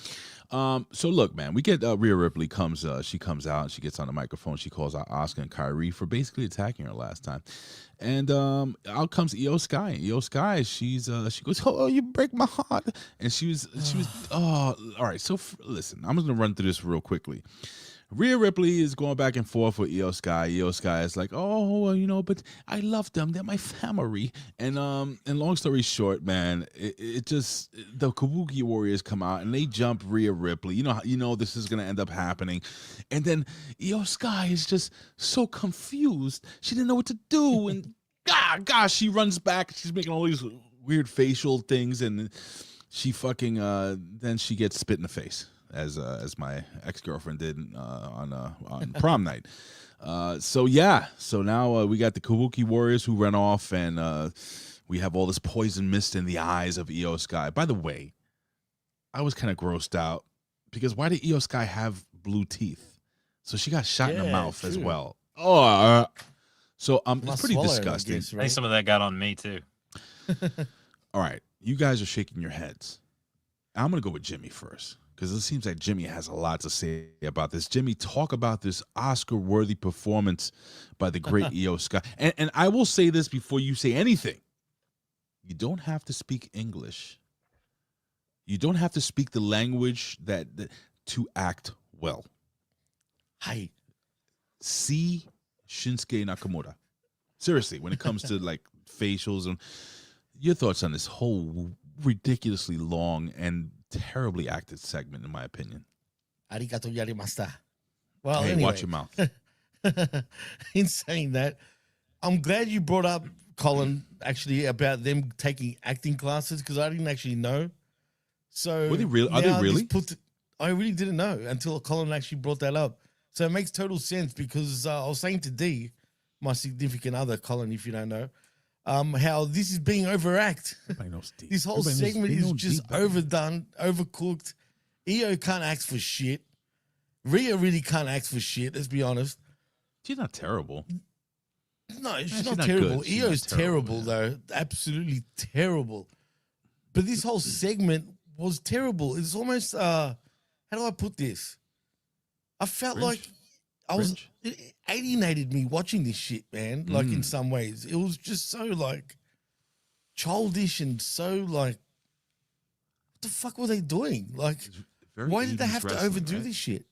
so look, man, we get Rhea Ripley comes. She comes out and she gets on the microphone. She calls out Asuka and Kyrie for basically attacking her last time, and out comes Io Sky. Io Sky, she goes, "Oh, you break my heart," and she was. Oh, all right. So listen, I'm just gonna run through this real quickly. Rhea Ripley is going back and forth with Io Sky. Io Sky is like, oh, well, but I love them. They're my family. And long story short, man, it just the Kabuki Warriors come out and they jump Rhea Ripley. You know this is gonna end up happening. And then Io Sky is just so confused. She didn't know what to do. And gosh, she runs back. She's making all these weird facial things, and she fucking then she gets spit in the face. As my ex-girlfriend did on prom night. So now we got the Kabuki Warriors who ran off, and we have all this poison mist in the eyes of Io Sky. By the way, I was kind of grossed out because why did Io Sky have blue teeth? So she got shot in the Yeah, mouth as true. well. Oh, so Must it's pretty swallow it, I disgusting. guess, I right? think some of that got on me too. All right, you guys are shaking your heads. I'm gonna go with Jimmy first, because it seems like Jimmy has a lot to say about this. Jimmy, talk about this Oscar-worthy performance by the great Io Sky. And I will say this before you say anything. You don't have to speak English. You don't have to speak the language that to act well. Hey, See Shinsuke Nakamura. Seriously, when it comes to like facials and your thoughts on this whole ridiculously long and terribly acted segment, in my opinion. arigato yarimashita. Well, Hey, anyway. watch your mouth. In saying that, I'm glad you brought up, Colin, actually about them taking acting classes, because I didn't actually know. So Were they real? Are they now this really? I really didn't know until Colin actually brought that up. So it makes total sense, because I was saying to D, my significant other, Colin, if you don't know, how this is being overact. Everybody knows Deep. This whole Everybody knows- segment they is know just Deep better. overdone, overcooked. Io can't act for shit. Rhea really can't act for shit, let's be honest. She's not terrible. No, she's she's not not terrible. good. She's not Io's terrible, terrible, though. Absolutely terrible. But this whole segment was terrible. It's almost, how do I put this? I felt Cringe? like I was, Cringe? it alienated me watching this shit, man. Like in Mm. some ways. It was just so like childish and so like, what the fuck were they doing? Like, Very why did they 80s have to wrestling, overdo right? this shit?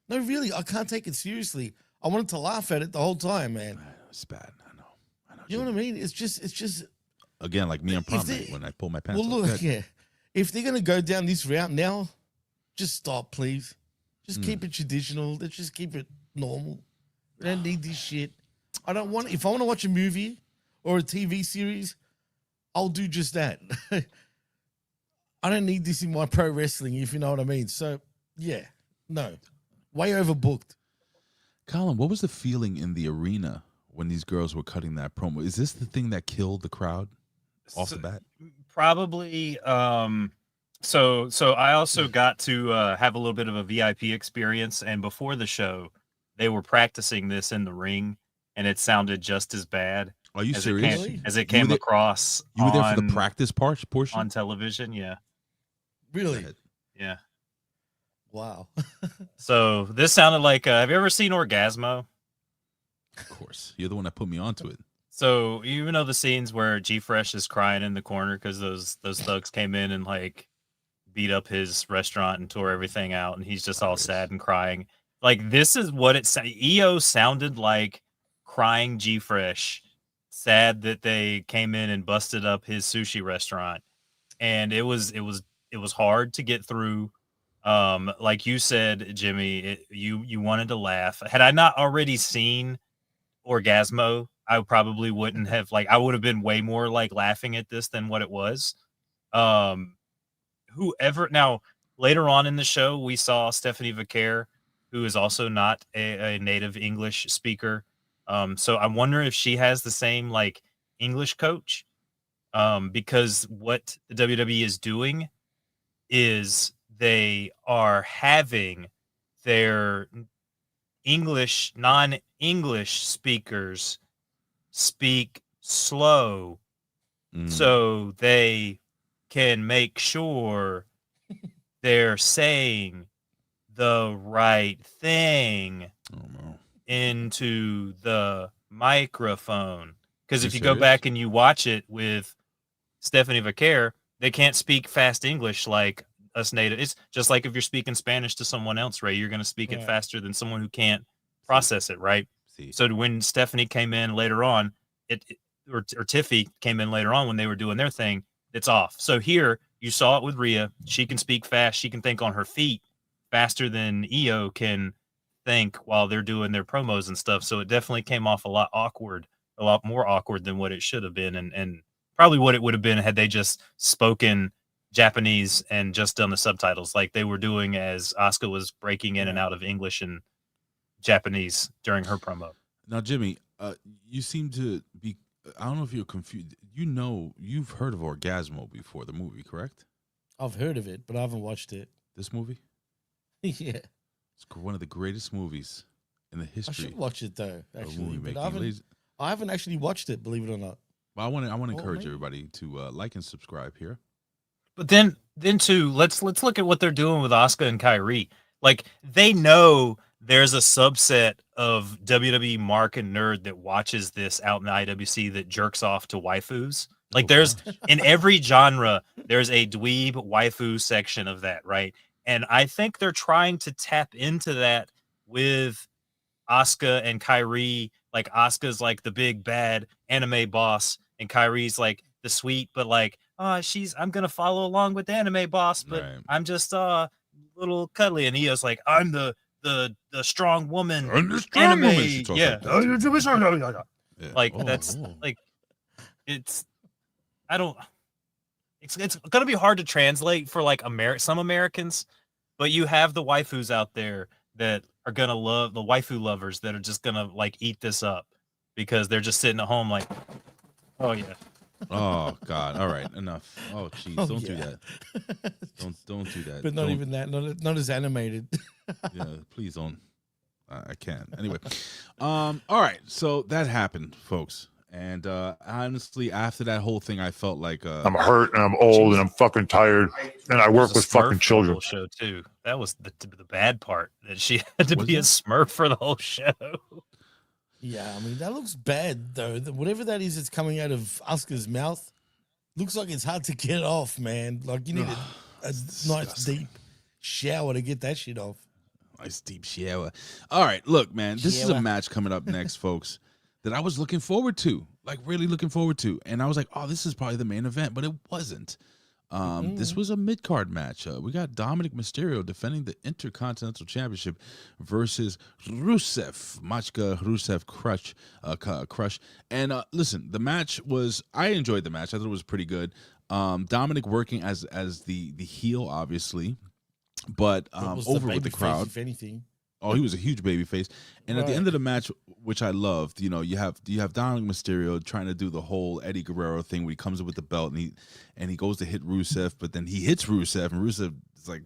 No, really, I can't take it seriously. I wanted to laugh at it the whole time, man. It's bad. I know. You know what I mean? It's just Again, like me on If prom they- night when I pull my pants well, off. look, Good. yeah. If they're gonna go down this route now, just stop, please. Hmm. Just keep it traditional. Let's just keep it normal. We don't need this shit. I don't want. If I want to watch a movie or a TV series, I'll do just that. I don't need this in my pro wrestling, if you know what I mean. So, yeah, no, way overbooked. Colin, what was the feeling in the arena when these girls were cutting that promo. Is this the thing that killed the crowd off the bat? Probably. So I also got to have a little bit of a VIP experience, and before the show, they were practicing this in the ring, and it sounded just as bad. Are you as serious? As it came across. You were there for the practice portion on television. Yeah. Really? Yeah. Wow. So this sounded like. Have you ever seen Orgasmo? Of course, you're the one that put me onto it. So you know the scenes where G Fresh is crying in the corner because those thugs came in and like beat up his restaurant and tore everything out, and he's just all sad and crying. Like this is what EO sounded like, crying G Fresh, sad that they came in and busted up his sushi restaurant, and it was hard to get through. Like you said, Jimmy, you wanted to laugh. Had I not already seen Orgasmo, I probably wouldn't have I would have been way more like laughing at this than what it was. Whoever now later on in the show, we saw Stephanie Vaquer, who is also not a native English speaker. So I wonder if she has the same like English coach. Because what the WWE is doing is they are having their non-English speakers speak slow so they can make sure they're saying the right thing into the microphone. Because if you go back and you watch it with Stephanie Vaquer, they can't speak fast English like us native. It's just like if you're speaking Spanish to someone else, Ray, you're going to speak it faster than someone who can't process it, right? So when Stephanie came in later on, or Tiffy came in later on when they were doing their thing, it's off. So here you saw it with Rhea. She can speak fast. She can think on her feet faster than EO can think while they're doing their promos and stuff. So it definitely came off a lot more awkward than what it should have been, and probably what it would have been had they just spoken Japanese and just done the subtitles like they were doing as Asuka was breaking in and out of English and Japanese during her promo. Now, Jimmy, you seem to be, I don't know if you're confused. You've heard of Orgasmo before, the movie, correct? I've heard of it, but I haven't watched it. This movie? Yeah. It's one of the greatest movies in the history. I should watch it though, actually. But making. I haven't actually watched it, believe it or not. Well, I want to encourage everybody to like and subscribe here. But then too, let's look at what they're doing with Asuka and Kyrie. Like they know there's a subset of WWE mark and nerd that watches this out in the IWC that jerks off to waifus. Like there's in every genre, there's a dweeb waifu section of that, right? And I think they're trying to tap into that with Asuka and Kyrie. Like Asuka's like the big bad anime boss, and Kyrie's like the sweet, but like, I'm gonna follow along with the anime boss, but I'm just little cuddly. And Io's like, I'm the strong woman. I'm the strong woman. Yeah. Like that's like it's gonna be hard to translate for like some Americans, but you have the waifus out there that are gonna love the waifu lovers that are just gonna like eat this up because they're just sitting at home like, oh yeah. Oh God! All right, enough. Oh jeez, don't do that. Don't do that. But not even that. Not as animated. Yeah, please don't. I can't. Anyway, all right. So that happened, folks. And honestly, after that whole thing, I felt like I'm hurt and I'm old and I'm fucking tired and I work with fucking children. Show too. That was the bad part, that she had to be a Smurf for the whole show. Yeah, I mean that looks bad though. Whatever that is that's coming out of Asuka's mouth looks like it's hard to get off, man. Like you need a nice deep shower to get that shit off. Nice deep shower. All right, look, man, this is a match coming up next, folks, that I was looking forward to, like really looking forward to. And I was like, oh, this is probably the main event, but it wasn't. This was a mid-card match. We got Dominik Mysterio defending the Intercontinental Championship versus Rusev, Machka Rusev Crush. And listen, the match was, I enjoyed the match. I thought it was pretty good. Dominik working as the heel, obviously, but over with the crowd. Face, if anything. Oh, he was a huge baby face. And at the end of the match, which I loved. You have Dominik Mysterio trying to do the whole Eddie Guerrero thing where he comes in with the belt and he goes to hit Rusev, but then he hits Rusev and Rusev is like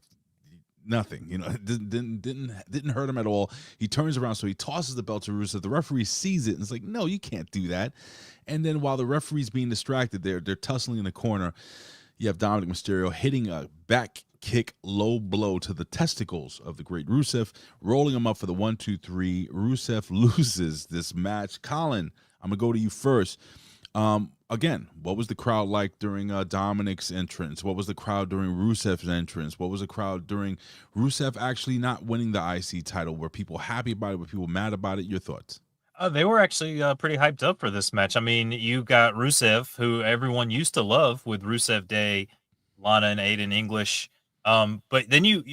nothing. It didn't hurt him at all. He turns around, so he tosses the belt to Rusev. The referee sees it and is like, no, you can't do that. And then while the referee's being distracted, they're tussling in the corner. You have Dominik Mysterio hitting a back kick low blow to the testicles of the great Rusev, rolling him up for the 1, 2, 3. Rusev loses this match. Colin, I'm going to go to you first. Again, what was the crowd like during Dominik's entrance? What was the crowd during Rusev's entrance? What was the crowd during Rusev actually not winning the IC title? Were people happy about it? Were people mad about it? Your thoughts? They were actually pretty hyped up for this match. I mean, you got Rusev, who everyone used to love with Rusev Day, Lana and Aiden English. But then you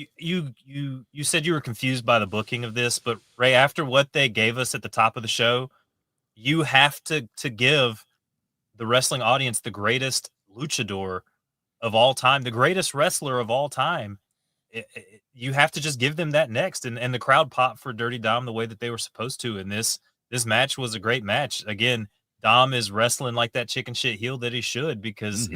said you were confused by the booking of this, but Ray, after what they gave us at the top of the show, you have to give the wrestling audience the greatest luchador of all time, the greatest wrestler of all time. You have to just give them that next, and the crowd popped for Dirty Dom the way that they were supposed to. And this match was a great match. Again, Dom is wrestling like that chicken shit heel that he should, because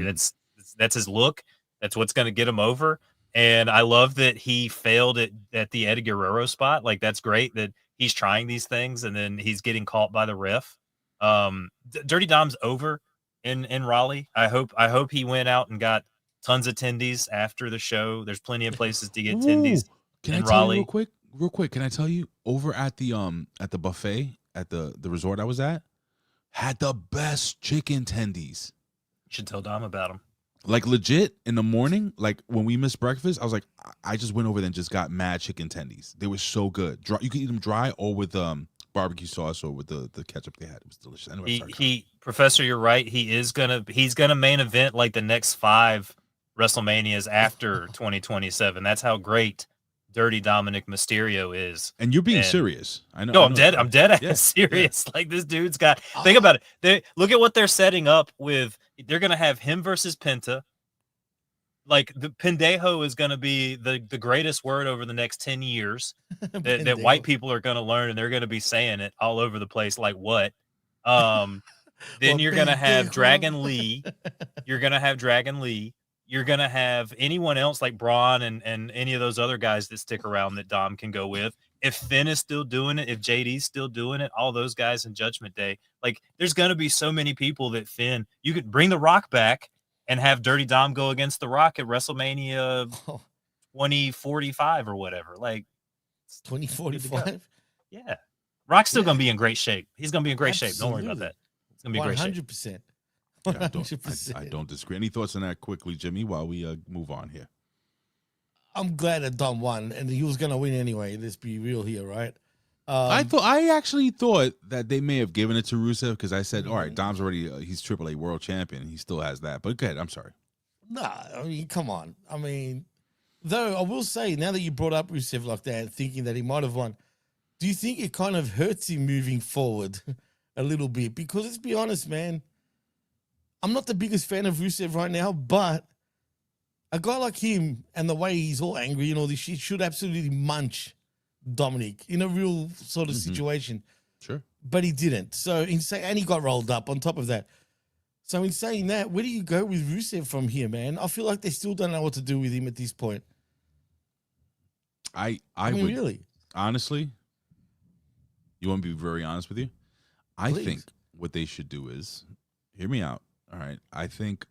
that's his look. That's what's going to get him over. And I love that he failed at the Eddie Guerrero spot. Like, that's great that he's trying these things and then he's getting caught by the ref. Dirty Dom's over in Raleigh. I hope he went out and got tons of attendees after the show. There's plenty of places to get attendees. Can in I tell Raleigh. you real quick? Can I tell you, over at the buffet at the resort I was at, had the best chicken tendies. You should tell Dom about them. Like, legit, in the morning, like when we missed breakfast, I was like, I just went over there and just got mad chicken tendies. They were so good. Dry, you can eat them dry or with barbecue sauce or with the ketchup they had. It was delicious. Anyway, Professor, you're right. He's gonna main event like the next 5 WrestleManias after 2027. That's how great Dirty Dominik Mysterio is. And you're being serious. I know. No, I'm dead. I'm dead ass serious. Yeah. Like, this dude's got. Think about it. Look at what they're setting up with. They're gonna have him versus Penta. Like, the pendejo is gonna be the greatest word over the next 10 years that white people are gonna learn, and they're gonna be saying it all over the place. Like, what? Then you're gonna have Dragon Lee. You're gonna have Dragon Lee. You're going to have anyone else like Braun and any of those other guys that stick around that Dom can go with. If Finn is still doing it, if JD's still doing it, all those guys in Judgment Day, like, there's going to be so many people that Finn, you could bring The Rock back and have Dirty Dom go against The Rock at WrestleMania 2045 or whatever. Like, 2045? Yeah. Rock's still going to be in great shape. He's going to be in great shape. Don't worry about that. It's going to be great shape. 100%. I don't disagree. Any thoughts on that quickly, Jimmy, while we move on here? I'm glad that Dom won, and he was going to win anyway. Let's be real here, right? I actually thought that they may have given it to Rusev, because I said, all right, Dom's already he's AAA world champion. He still has that. But go ahead. I'm sorry. Nah, I mean, come on. I mean, though, I will say, now that you brought up Rusev like that, thinking that he might have won, do you think it kind of hurts him moving forward a little bit? Because let's be honest, man, I'm not the biggest fan of Rusev right now, but a guy like him and the way he's all angry and all this shit should absolutely munch Dominik in a real sort of situation. Sure. But he didn't. So, and he got rolled up on top of that. So, in saying that, where do you go with Rusev from here, man? I feel like they still don't know what to do with him at this point. I mean, would, really? honestly, you want me to be very honest with you? I Please. think what they should do is, hear me out. All right. I think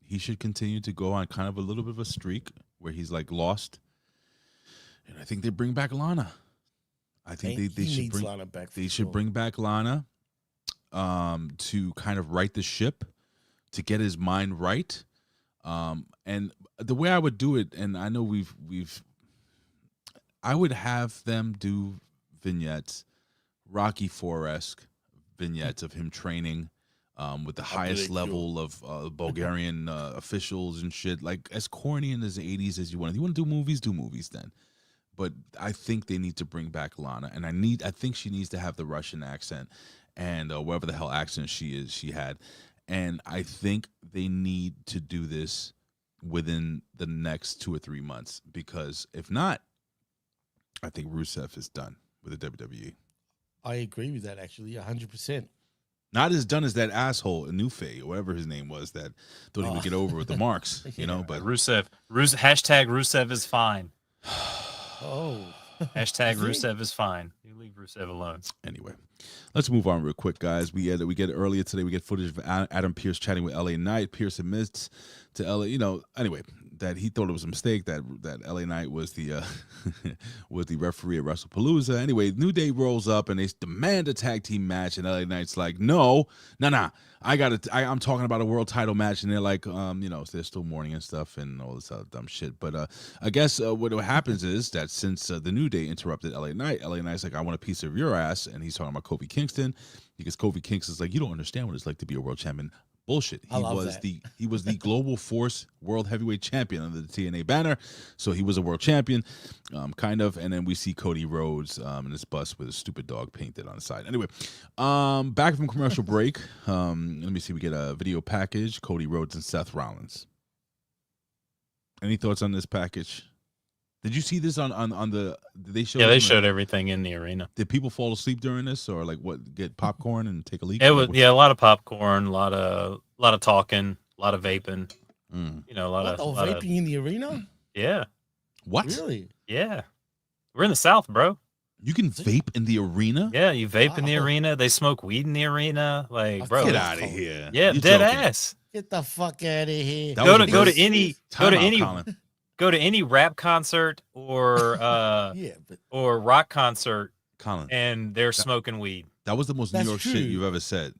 he should continue to go on kind of a little bit of a streak where he's like lost. And I think they bring back Lana. I think they should bring Lana back. They should bring back Lana to kind of right the ship, to get his mind right. And the way I would do it, and I know I would have them do vignettes, Rocky IV-esque vignettes of him training with the highest level of Bulgarian officials and shit, like as corny in the 80s as you want. If you want to do movies then. But I think they need to bring back Lana, and I think she needs to have the Russian accent and whatever the hell accent she had. And I think they need to do this within the next 2 or 3 months, because if not, I think Rusev is done with the WWE. I agree with that actually, 100%. Not as done as that asshole Nufe, or whatever his name was, that thought he would get over with the marks, you know. But Rusev, hashtag Rusev is fine. Oh, Hashtag Rusev is fine. You leave Rusev alone. Anyway, let's move on real quick, guys. We get earlier today. We get footage of Adam Pearce chatting with LA Knight. Pearce admits to LA, anyway, that he thought it was a mistake that LA Knight was the was the referee at Wrestlepalooza. Anyway, New Day rolls up and they demand a tag team match, and LA Knight's like, no, I'm talking about a world title match, and they're like, they're still mourning and stuff and all this other dumb shit. But I guess what happens is that since the New Day interrupted LA Knight's like, I want a piece of your ass, and he's talking about Kofi Kingston, because Kofi Kingston's like, you don't understand what it's like to be a world champion. Bullshit. He was the Global Force World Heavyweight Champion under the TNA banner, so he was a world champion, kind of. And then we see Cody Rhodes in this bus with a stupid dog painted on the side. Anyway, back from commercial break. Let me see. We get a video package. Cody Rhodes and Seth Rollins. Any thoughts on this package? Did you see this on the? Did they show? Yeah, they showed everything in the arena. Did people fall asleep during this, or like what? Get popcorn and take a leak? It was a lot of popcorn, a lot of talking, a lot of vaping. A lot of vaping in the arena. Yeah. What? Really? Yeah. We're in the South, bro. You can vape in the arena? Yeah, you vape in the arena. They smoke weed in the arena. Like, bro, get out of here. Yeah, You're dead joking. ass. Get the fuck out of here. Go to any rap concert or or rock concert, Colin, and they're smoking weed. That was the most New That's York true. shit you've ever said.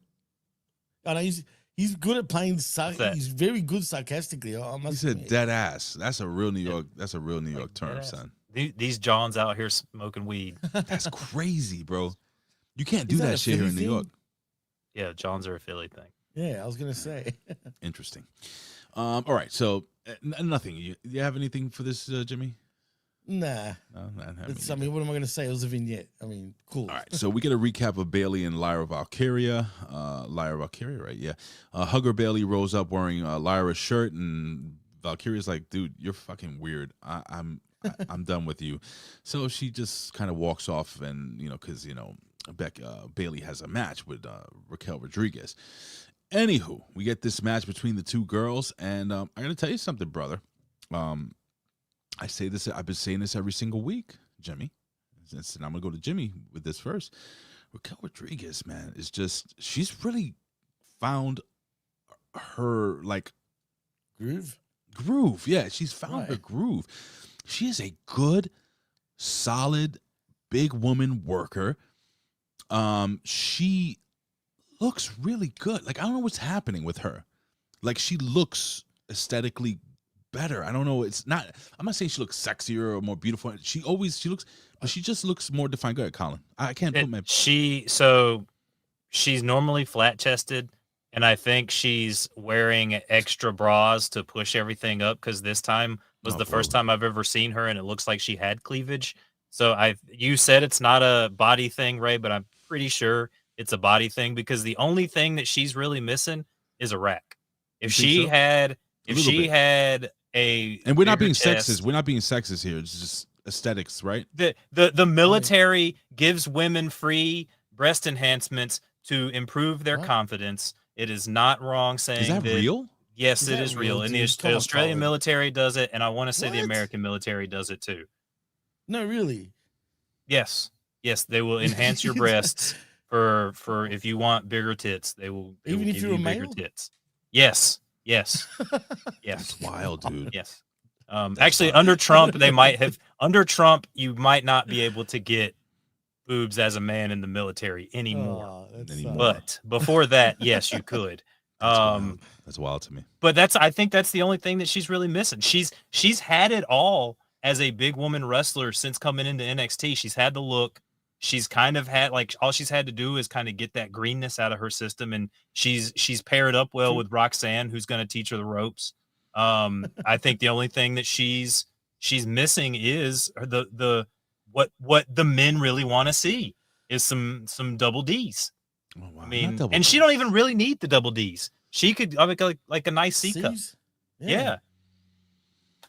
I know he's good at playing. He's very good sarcastically. I must He said admit. dead ass. That's a real New York. That's a real New York term, son. These Johns out here smoking weed. That's crazy, bro. You can't do Is that that a shit here in Philly New York. Yeah, Johns are a Philly thing. Yeah, I was gonna say. Interesting. All right. So nothing. You have anything for this, Jimmy? Nah. No, I mean, what am I gonna say? It was a vignette. I mean, cool. All right, so we get a recap of Bailey and Lyra Valkyria. Lyra Valkyria, right? Yeah. Hugger Bailey rose up wearing Lyra's shirt, and Valkyria's like, "Dude, you're fucking weird. I'm done with you." So she just kind of walks off, and because Bailey has a match with Raquel Rodriguez. Anywho, we get this match between the two girls, and I gotta tell you something, brother. I say this. I've been saying this every single week, Jimmy. And I'm gonna go to Jimmy with this first. Raquel Rodriguez, man, is she's really found her groove. Yeah, she's found her groove. She is a good, solid, big woman worker. She looks really good. Like, I don't know what's happening with her. Like, she looks aesthetically better. I don't know. I'm not saying she looks sexier or more beautiful. She looks, but she just looks more defined. Go ahead, Colin. I can't put my. She's normally flat chested, and I think she's wearing extra bras to push everything up, because this time was the first time I've ever seen her, and it looks like she had cleavage. So you said it's not a body thing, Ray, but I'm pretty sure it's a body thing, because the only thing that she's really missing is a rack. If she had and we're not being chest, sexist. We're not being sexist here. It's just aesthetics, right? The military gives women free breast enhancements to improve their confidence. It is not wrong saying is that real? Yes, it is real. And the Australian military does it, and I want to say the American military does it too. No, really. Yes, they will enhance your breasts for if you want bigger tits. They will Even if you're a male? bigger tits. Yes. That's wild, dude. Yes. Actually, wild. Under Trump, you might not be able to get boobs as a man in the military anymore. But before that, yes, you could. That's wild to me. But I think that's the only thing that she's really missing. She's had it all as a big woman wrestler since coming into NXT. She's had the look. She's kind of had, like, all she's had to do is kind of get that greenness out of her system, and she's paired up well with Roxanne, who's going to teach her the ropes. I think the only thing that she's missing is what the men really want to see is some double Ds. Oh, wow. I mean, and she don't even really need the double Ds. She could like a nice C cup. Yeah.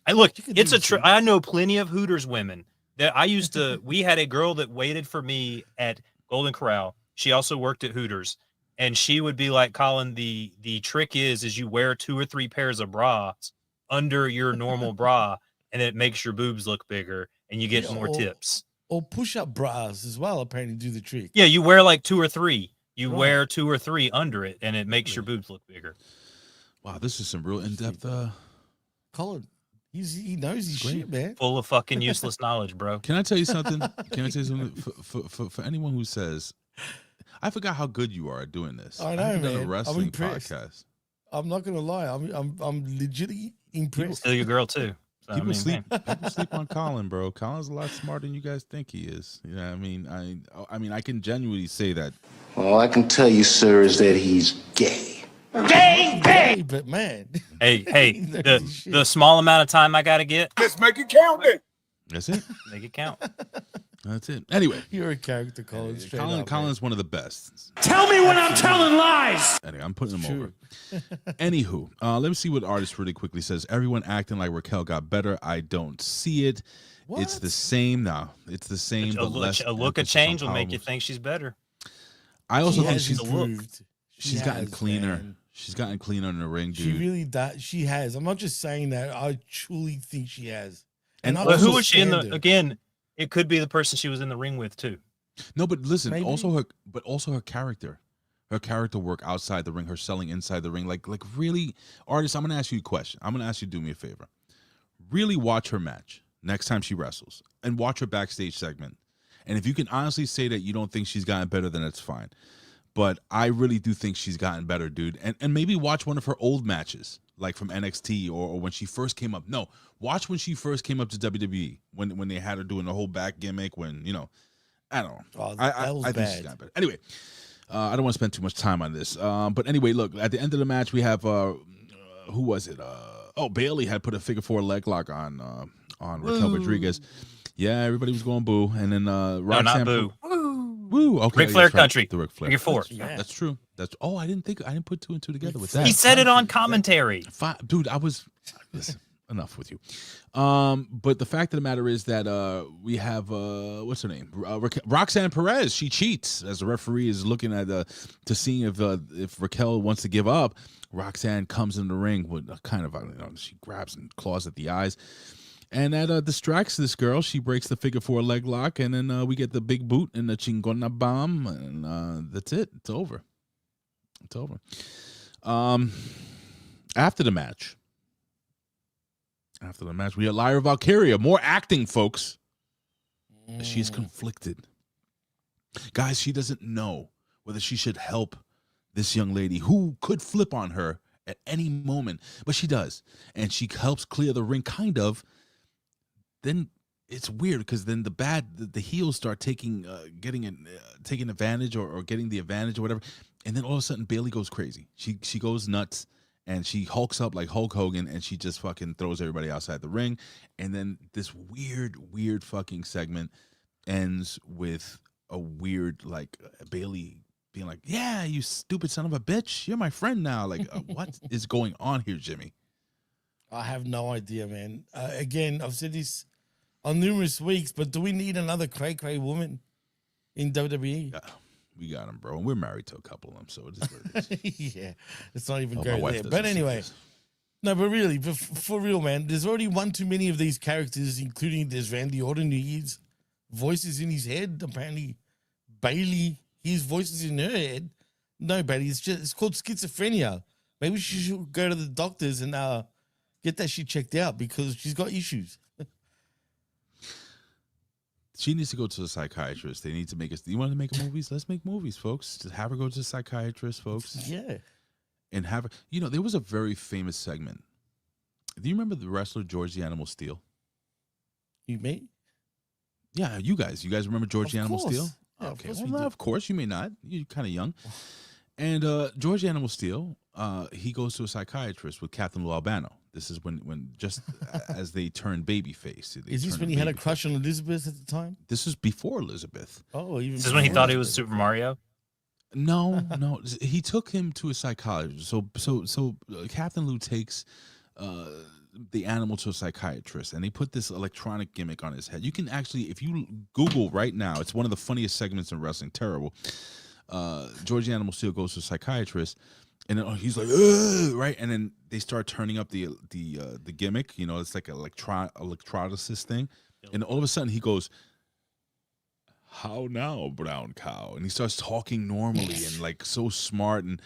I know plenty of Hooters women that we had a girl that waited for me at Golden Corral. She also worked at Hooters, and she would be like, Colin, the trick is you wear 2 or 3 pairs of bras under your normal bra, and it makes your boobs look bigger, and you get more tips. Or push-up bras as well, apparently do the trick. Yeah, you wear like 2 or 3. You Right. wear 2 or 3 under it, and it makes your boobs look bigger. Wow, this is some real in-depth. Colin, he knows his shit, man. Full of fucking useless knowledge, bro. Can I tell you something? Can I tell you something? For anyone who says, I forgot how good you are at doing this. I know, haven't done man. a I'm wrestling impressed. podcast. I'm not gonna lie. I'm legitimately impressed. Still your girl too. So, People sleep. man. People sleep on Colin, bro. Colin's a lot smarter than you guys think he is. You know what I mean? I mean, I can genuinely say that. All I can tell you, sir, is that he's gay. Hey, but man, Hey, He knows his shit. the small amount of time I gotta get, That's it. make it count. That's it. Anyway, you're a character, Colin. Straight up, man. Colin's one of the best. Tell me when I'm telling lies. Anyway, I'm putting him True. over. Anywho, let me see what artist really quickly says. Everyone acting like Raquel got better. I don't see it. It's What? the same now. It's the same, but less. A look of emphasis on change will make you power think she's better. I also She think has she's improved. she's She gotten has, cleaner. man. She's gotten cleaner in the ring, She dude. really does. She has. I'm not just saying that. I truly think she has. And I But who also was she in stand the? her. Again, it could be the person she was in the ring with too. No, but listen, Maybe. also her character. Her character work outside the ring, her selling inside the ring. Like really, artists, I'm gonna ask you a question. I'm gonna ask you to do me a favor. Really watch her match next time she wrestles and watch her backstage segment. And if you can honestly say that you don't think she's gotten better, then that's fine. But I really do think she's gotten better, dude. And maybe watch one of her old matches, like from NXT or when she first came up. No, watch when she first came up to WWE, when they had her doing the whole back gimmick, when, you know, I don't know. Oh, I was think she's bad. gotten better. Anyway, I don't want to spend too much time on this. But anyway, look, at the end of the match, we have, who was it? Bailey had put a figure 4 leg lock on Raquel Rodriguez. Yeah, everybody was going boo. And then No, Roxanne not boo. Woo. Okay. Ric Flair that's right. country. The Ric Flair. Figure 4. Yeah. That's true. I didn't put 2 and 2 together with that. He said it on commentary. Dude, listen, enough with you. But the fact of the matter is that we have what's her name? Roxanne Perez. She cheats as the referee is looking at to seeing if Raquel wants to give up. Roxanne comes in the ring with a kind of she grabs and claws at the eyes. And that distracts this girl. She breaks the figure 4 leg lock, and then we get the big boot and the chingona bomb, and that's it. It's over. It's over. After the match, we had Lyra Valkyria. More acting, folks. She's conflicted. Guys, she doesn't know whether she should help this young lady who could flip on her at any moment, but she does. And she helps clear the ring, kind of. Then it's weird because then the heels start taking advantage or getting the advantage or whatever, and then all of a sudden Bailey goes crazy. She goes nuts and she hulks up like Hulk Hogan and she just fucking throws everybody outside the ring. And then this weird fucking segment ends with a weird like Bailey being like, "Yeah, you stupid son of a bitch, you're my friend now." Like, what is going on here, Jimmy? I have no idea, man. Again, I've said this on numerous weeks, but do we need another cray-cray woman in WWE? Yeah, we got him, bro. And we're married to a couple of them, so it is what it is. Yeah, it's not even Oh, go my wife there. doesn't But see anyway, this. no, but really, for real, man, there's already one too many of these characters, including there's Randy Orton, who hears voices in his head. Apparently, Bailey hears voices in her head. No, Bailey, it's called schizophrenia. Maybe she should go to the doctors and get that shit checked out because she's got issues. She needs to go to a psychiatrist. They need to make us. You want to make movies? Let's make movies, folks. Just have her go to a psychiatrist, folks. Yeah. And have her. You know, there was a very famous segment. Do you remember the wrestler George the Animal Steel? You me? Yeah, you guys. You guys remember George the Animal course. Steel? Yeah, of Okay. course Well, we no, do. of course you may not. You're kind of young. And George the Animal Steel, he goes to a psychiatrist with Captain Lou Albano. This is when just as they turn babyface. Is this when he had a crush on Elizabeth at the time? This was before Elizabeth. Oh, even This is when he before thought he was Elizabeth. Super Mario. No. He took him to a psychologist. So Captain Lou takes the animal to a psychiatrist, and they put this electronic gimmick on his head. You can actually, if you Google right now, it's one of the funniest segments in wrestling. Terrible. George the Animal Steel goes to a psychiatrist, and then he's like, ugh, right, and then they start turning up the gimmick. You know, it's like an electrolysis thing, and all of a sudden he goes, "How now, brown cow?" And he starts talking normally and like so smart, and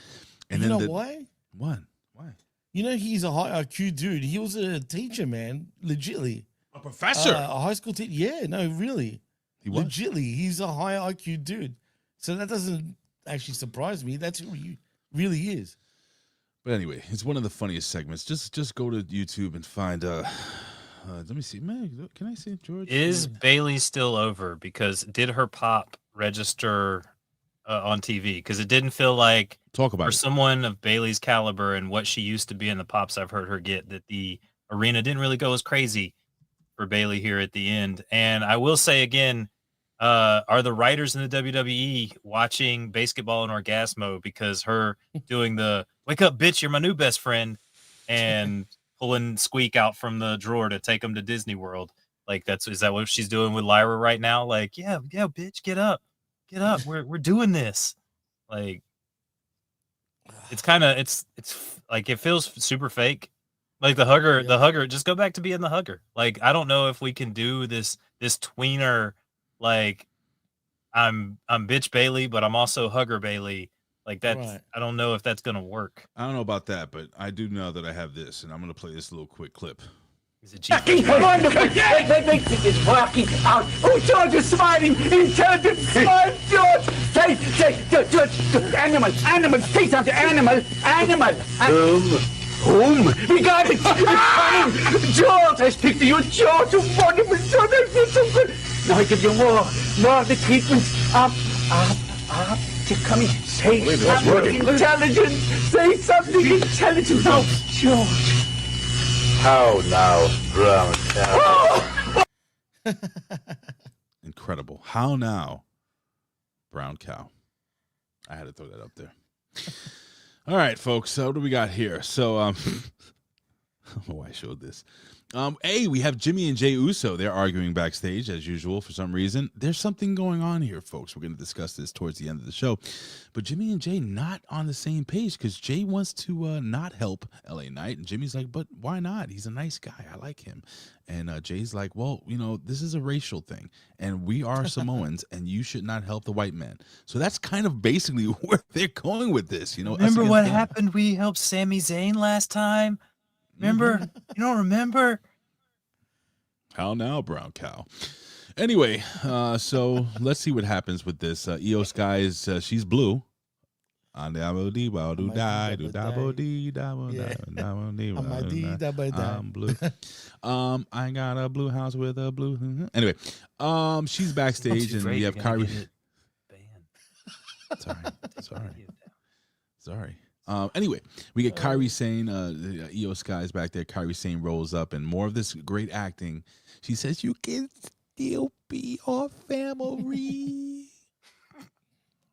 you then know why? What? Why? You know, he's a high IQ dude. He was a teacher, man. Legitly. A professor. A high school teacher. Yeah, no, really. He was? Legitly. He's a high IQ dude. So that doesn't actually surprise me. That's who he really is. But anyway, it's one of the funniest segments. Just go to YouTube and find let me see. Man, can I see George? Is Bailey still over? Because did her pop register on TV? Because it didn't feel like for someone of Bailey's caliber and what she used to be in the pops I've heard her get, that the arena didn't really go as crazy for Bailey here at the end. And I will say again, are the writers in the WWE watching Basketball and Orgasmo? Because her doing the "wake up, bitch, you're my new best friend," and pulling Squeak out from the drawer to take him to Disney World. Like is that what she's doing with Lyra right now? Like, yeah, bitch, get up. We're doing this. Like, it's kind of, it's like, it feels super fake. Like the hugger, just go back to being the hugger. Like, I don't know if we can do this tweener, like I'm bitch Bailey, but I'm also hugger Bailey. Like that, right. I don't know if that's gonna work. I don't know about that, but I do know that I have this, and I'm gonna play this little quick clip. Is it wonderful? They is working out. Oh, George is smiling. Intelligent smile, George. Say, animal. Say something, animal. Whom? We got it. It's coming. George, I speak to you, George. You wonderful, George. I feel so good. Now I give you more of the treatments. Up. You're coming. Say something intelligent. Say something intelligent. Now, George. How now, brown cow? Incredible. How now, brown cow? I had to throw that up there. All right, folks. So what do we got here? So I don't know why I showed this. We have Jimmy and Jey Uso. They're arguing backstage as usual for some reason. There's something going on here, folks. We're going to discuss this towards the end of the show. But Jimmy and Jey not on the same page because Jey wants to not help LA Knight. And Jimmy's like, but why not? He's a nice guy. I like him. And Jay's like, well, you know, this is a racial thing. And we are Samoans, and you should not help the white man. So that's kind of basically where they're going with this. You know, remember what happened? We helped Sami Zayn last time. Remember? You don't remember? How now, brown cow? Anyway, so let's see what happens with this. Io Sky is she's blue. I'm blue. I got a blue house with a blue. Anyway, she's backstage and we have Kyrie. Sorry. Anyway, we get Kyrie Sane. Io Sky is back there. Kyrie Sane rolls up, and more of this great acting. She says, "You can still be our family."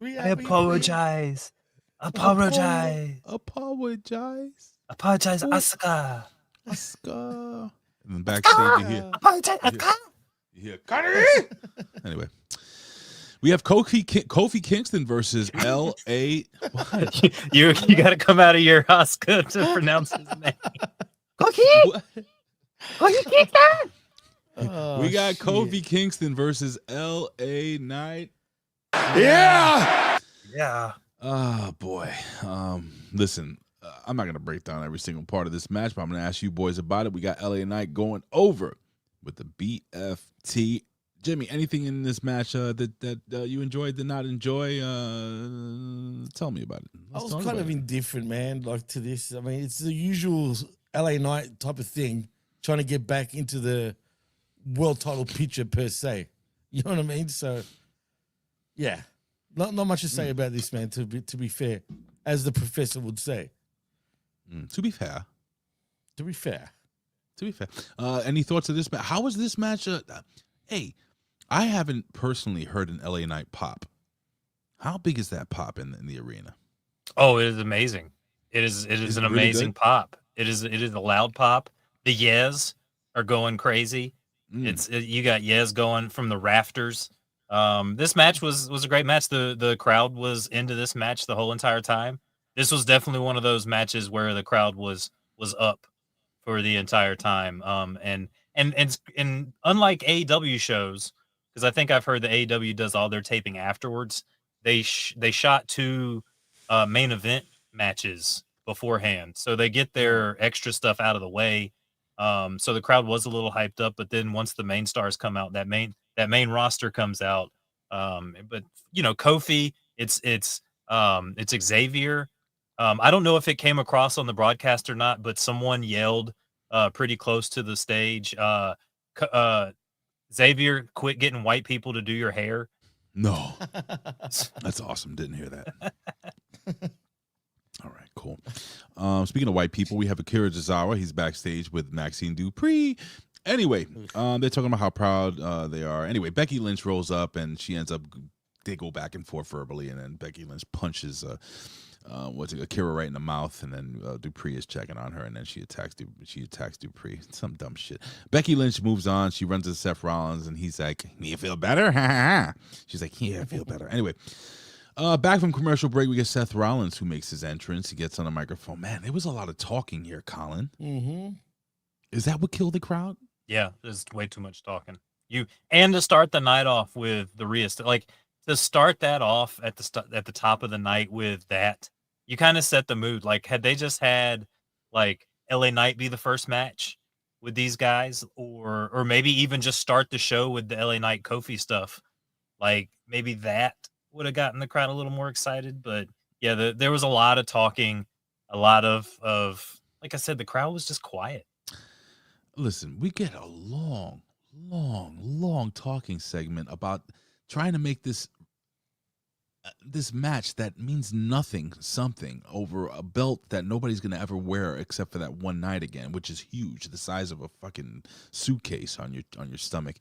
I apologize. Apologize, Asuka. And then backstage, you hear Kyrie. Anyway. We have Kofi Kingston versus L.A. What? You got to come out of your Asuka to pronounce his name. Kofi Kingston. We got Kofi Kingston versus L.A. Knight. Yeah. Oh boy. Listen, I'm not gonna break down every single part of this match, but I'm gonna ask you boys about it. We got L.A. Knight going over with the BFT. Jimmy, anything in this match that you enjoyed, did not enjoy? Tell me about it. I was kind of indifferent, man, like to this. I mean, it's the usual LA Knight type of thing, trying to get back into the world title picture per se. You know what I mean? So, yeah, not much to say about this, man. To be fair, as the professor would say. To be fair. Any thoughts of this match? How was this match? Hey. I haven't personally heard an LA Knight pop. How big is that pop in the arena? Oh, it is amazing. It is an amazing pop. It is a loud pop. The Yes are going crazy. You got Yes going from the rafters. This match was a great match. The crowd was into this match the whole entire time. This was definitely one of those matches where the crowd was up for the entire time. And unlike AEW shows, because I think I've heard that AEW does all their taping afterwards. They shot 2 main event matches beforehand, so they get their extra stuff out of the way. So the crowd was a little hyped up, but then once the main stars come out, that main roster comes out. But Kofi, it's Xavier. I don't know if it came across on the broadcast or not, but someone yelled pretty close to the stage, Xavier, quit getting white people to do your hair. No. That's awesome. Didn't hear that. All right, cool. Speaking of white people, we have Akira Tozawa. He's backstage with Maxine Dupree. Anyway, they're talking about how proud they are. Anyway, Becky Lynch rolls up, and she ends up, they go back and forth verbally, and then Becky Lynch punches Akira right in the mouth, and then Dupree is checking on her, and then she attacks Dupree. Some dumb shit. Becky Lynch moves on. She runs to Seth Rollins, and he's like, "You feel better?" She's like, "Yeah, I feel better." Anyway, back from commercial break, we get Seth Rollins, who makes his entrance. He gets on the microphone. Man, there was a lot of talking here, Colin. Mm-hmm. Is that what killed the crowd? Yeah, there's way too much talking. And to start the night off with the to start that off at the top of the night with that, you kind of set the mood. Like, had they just had like LA Knight be the first match with these guys, or maybe even just start the show with the LA Knight Kofi stuff, like maybe that would have gotten the crowd a little more excited. But yeah, there was a lot of talking, a lot of like I said, the crowd was just quiet. Listen, we get a long talking segment about trying to make this match that means nothing something over a belt that nobody's going to ever wear except for that one night again, which is huge, the size of a fucking suitcase on your stomach.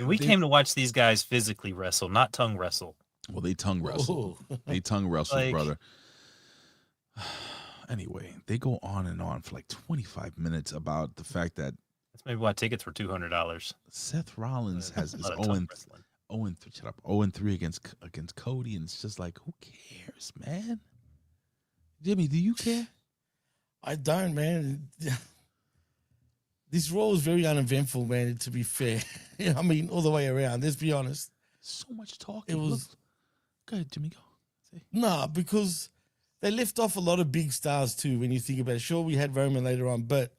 We came to watch these guys physically wrestle, not tongue wrestle. Well, they tongue wrestle. They tongue wrestle, brother. Anyway, they go on and on for like 25 minutes about the fact that that's maybe why tickets were $200. Seth Rollins is 0-3 against Cody, and it's just like, who cares, man? Jimmy, do you care? I don't, man. This Raw was very uneventful, man, to be fair. I mean, all the way around. Let's be honest. So much talking. It was. Go ahead, Jimmy, go. Nah, because they left off a lot of big stars too when you think about it. Sure, we had Roman later on, but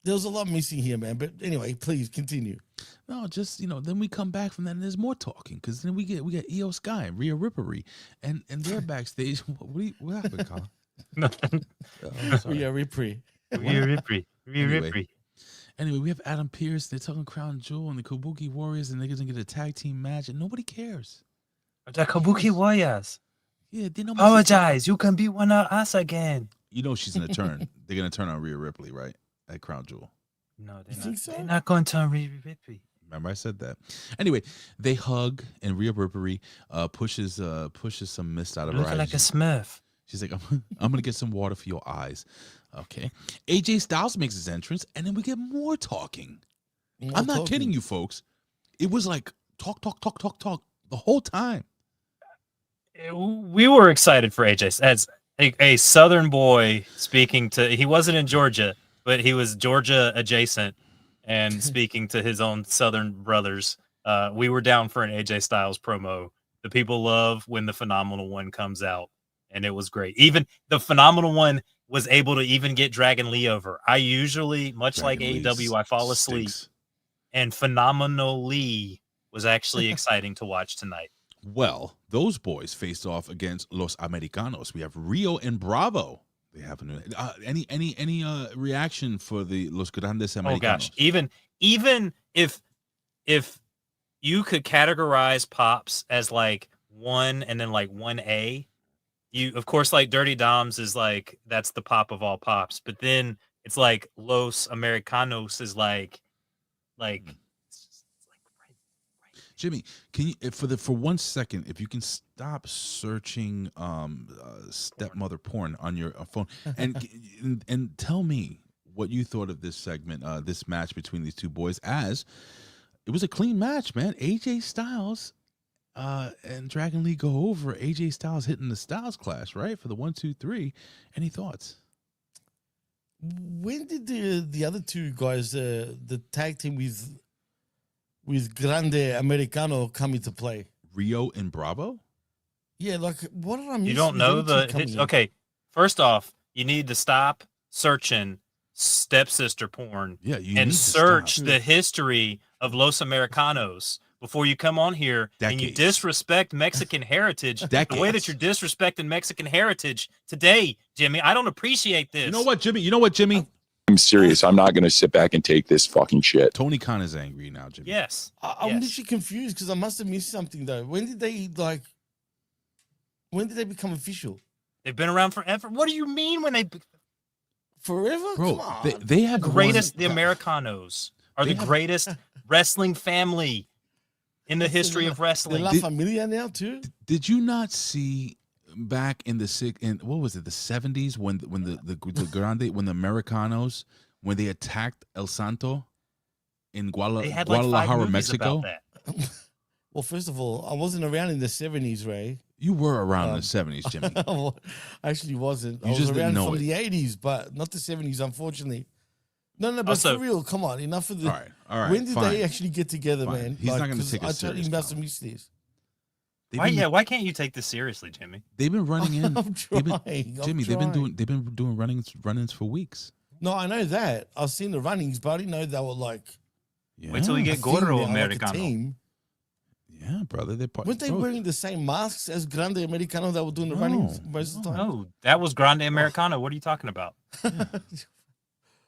there was a lot missing here, man. But anyway, please continue. No, just, then we come back from that and there's more talking, because then we get Io Sky and Rhea Ripley and they're backstage. What happened, Colin? Nothing. Rhea Ripley. Anyway, we have Adam Pearce. They're talking Crown Jewel and the Kabuki Warriors, and they're going to get a tag team match, and nobody cares. The Kabuki Warriors. Yeah, they know. Apologize. You can be one of us again. She's going to turn. They're going to turn on Rhea Ripley, right? At Crown Jewel. No, you think so? They're not going to turn Rhea Ripley. Remember I said that. Anyway, they hug, and Rhea Ripley pushes some mist out of her eyes. Looking like a Smurf. She's like, I'm going to get some water for your eyes. Okay. AJ Styles makes his entrance, and then we get more talking. I'm not kidding you, folks. It was like talk the whole time. We were excited for AJ as a Southern boy speaking to. He wasn't in Georgia, but he was Georgia adjacent and speaking to his own Southern brothers. We were down for an AJ Styles promo. The people love when the Phenomenal One comes out, and it was great. Even the Phenomenal One was able to even get Dragon Lee over. I usually, much like AEW, I fall asleep, and Phenomenal Lee was actually exciting to watch tonight. Well, those boys faced off against Los Americanos. We have Rio and Bravo. They have any reaction for the Los Grandes Americanos? Oh gosh, even if you could categorize Pops as like 1 and then like 1A, you of course like Dirty Doms is like that's the pop of all pops, but then it's like Los Americanos is like. Jimmy, can you for 1 second, if you can stop searching stepmother porn on your phone and tell me what you thought of this segment, this match between these two boys, as it was a clean match, man. AJ Styles and Dragon Lee go over. AJ Styles hitting the Styles Clash, right, for the 1, 2, 3. Any thoughts? When did the other two guys, the tag team with Grande Americano, come into play? Rio and Bravo? Yeah, like, what did I miss? You don't with know them two coming in? okay. First off, you need to stop searching stepsister porn Yeah, you and need to search stop. the history of Los Americanos before you come on here and you Decades. disrespect Mexican heritage. The way Decades. that you're disrespecting Mexican heritage today, Jimmy, I don't appreciate this. You know what, Jimmy? I'm serious. I'm not going to sit back and take this fucking shit. Tony Khan is angry now, Jimmy. Yes. I'm yes. literally confused because I must have missed something though. When did they become official? They've been around forever. What do you mean when they Forever? Bro, Come on. they have greatest? won- The Americanos are They the have- greatest wrestling family in the history of The wrestling. La Familia now too? Did you not see back in the what was it, the 70s when the Grande, when the Americanos, when they attacked El Santo in They had like 5 Guadalajara, movies Mexico? about that. Well, first of all, I wasn't around in the 70s, Ray. You were around in the 70s, Jimmy. I actually wasn't. You I was just didn't around know from it. the 80s, but not the 70s, unfortunately. No, but Also- for real, come on. Enough of the. All right. When did fine. they actually get together, Fine. man? He's not gonna 'cause take us I totally serious, must pal. have missed this. Why can't you take this seriously, Jimmy? They've been running in. I'm Jimmy, trying. they've been doing run-ins for weeks. No, I know that. I've seen the runnings, but I didn't know they were like. Yeah. Wait till we a get thing Gordo now, like a Americano. team. Yeah, brother. They're part. Weren't they bro, wearing the same masks as Grande Americano that were doing the No, runnings most of the time? No, that was Grande Americano. What are you talking about?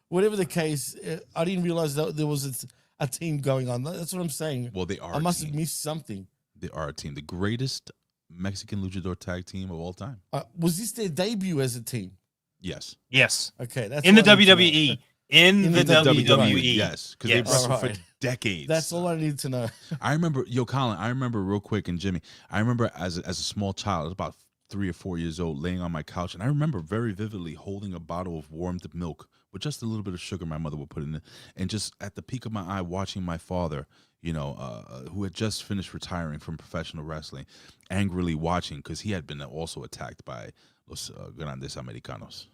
Whatever the case, I didn't realize that there was a team going on. That's what I'm saying. Well, they are. I must a have team. missed something. They are a team, the greatest Mexican luchador tag team of all time. Was this their debut as a team? Yes. Yes. Okay, that's In the all I need to know. WWE. In the WWE. Yes, because they've Yes. wrestled Alright. for decades. That's all I need to know. I remember, Colin, I remember real quick, and Jimmy, I remember as a small child, I was about 3 or 4 years old, laying on my couch, and I remember very vividly holding a bottle of warmed milk with just a little bit of sugar my mother would put in it, and just at the peak of my eye watching my father, who had just finished retiring from professional wrestling, angrily watching because he had been also attacked by Los Grandes Americanos.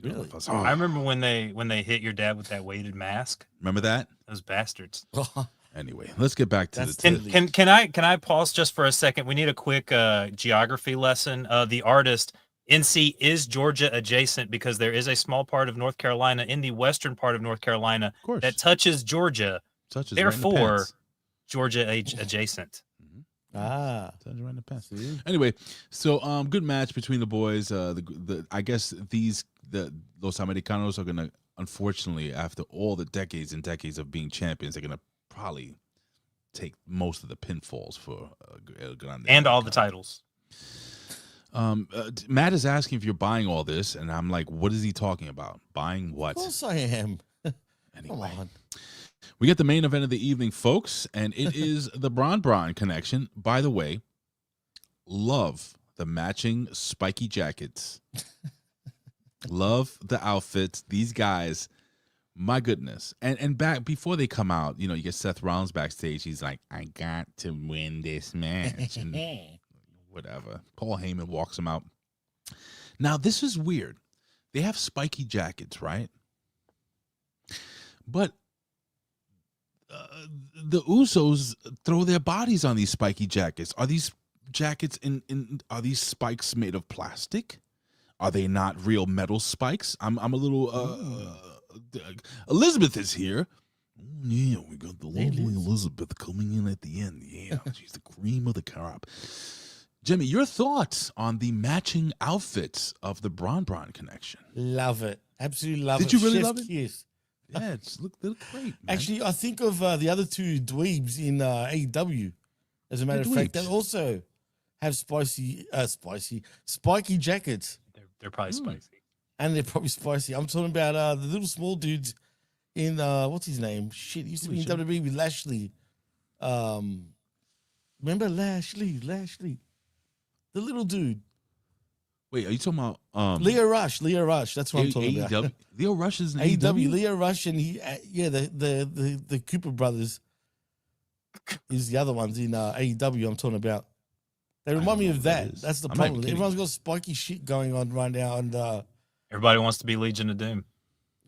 Really? I remember when they hit your dad with that weighted mask. Remember that? Those bastards. Anyway, let's get back to That's the totally- Can I pause just for a second? We need a quick geography lesson. The artist NC is Georgia adjacent because there is a small part of North Carolina in the western part of North Carolina Of course. that touches Georgia. Such as Therefore, Georgia adjacent. Ah. Touches right in the pants. See? Anyway, so good match between the boys. I guess the Los Americanos are gonna, unfortunately, after all the decades and decades of being champions, they're gonna probably take most of the pinfalls for El Grande And all the Americano. titles. Matt is asking if you're buying all this, and I'm like, what is he talking about? Buying what? Of course I am. Come Anyway, on. we get the main event of the evening, folks, and it is the Bron connection. By the way, love the matching spiky jackets. Love the outfits. These guys, my goodness. And back before they come out, you get Seth Rollins backstage. He's like, I got to win this match. And whatever. Paul Heyman walks him out. Now, this is weird. They have spiky jackets, right? But the Usos throw their bodies on these spiky jackets. Are these jackets are these spikes made of plastic? Are they not real metal spikes? I'm a little Elizabeth is here. Oh, yeah, we got the lovely Elizabeth coming in at the end. Yeah, she's the cream of the crop. Jimmy, your thoughts on the matching outfits of the Bron connection? Love it. Absolutely love it. Did you really Chef's love it? kiss. Yeah, they look great. Man. Actually, I think of the other two dweebs in AEW. As a matter of fact, dweebs. they also have spiky jackets. They're probably spicy. And they're probably spicy. I'm talking about the little small dudes in, what's his name? Shit, he used to be in WWE with Lashley. Remember Lashley, the little dude. Wait, are you talking about Leo Rush? That's what I'm talking about. AEW? Leo Rush is in AEW. AEW? Leo Rush and the Cooper brothers is the other ones in AEW. I'm talking about. They remind me of that. That's the problem. Everyone's got spiky shit going on right now, and everybody wants to be Legion of Doom.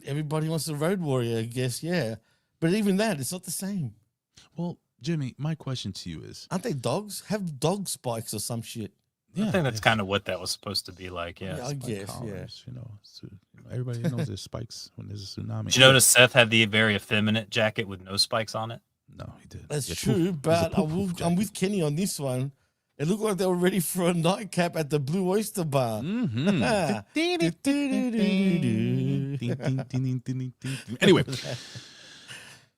Everybody wants the Road Warrior, I guess. Yeah, but even that, it's not the same. Well, Jimmy, my question to you is: aren't they dogs? Have dog spikes or some shit? Yeah, I think that's kind of what that was supposed to be like. Yeah, I guess. Collars, everybody knows there's spikes when there's a tsunami. Did you notice Seth had the very effeminate jacket with no spikes on it? No, he did. That's true, but I'm with Kenny on this one. It looked like they were ready for a nightcap at the Blue Oyster Bar. Anyway,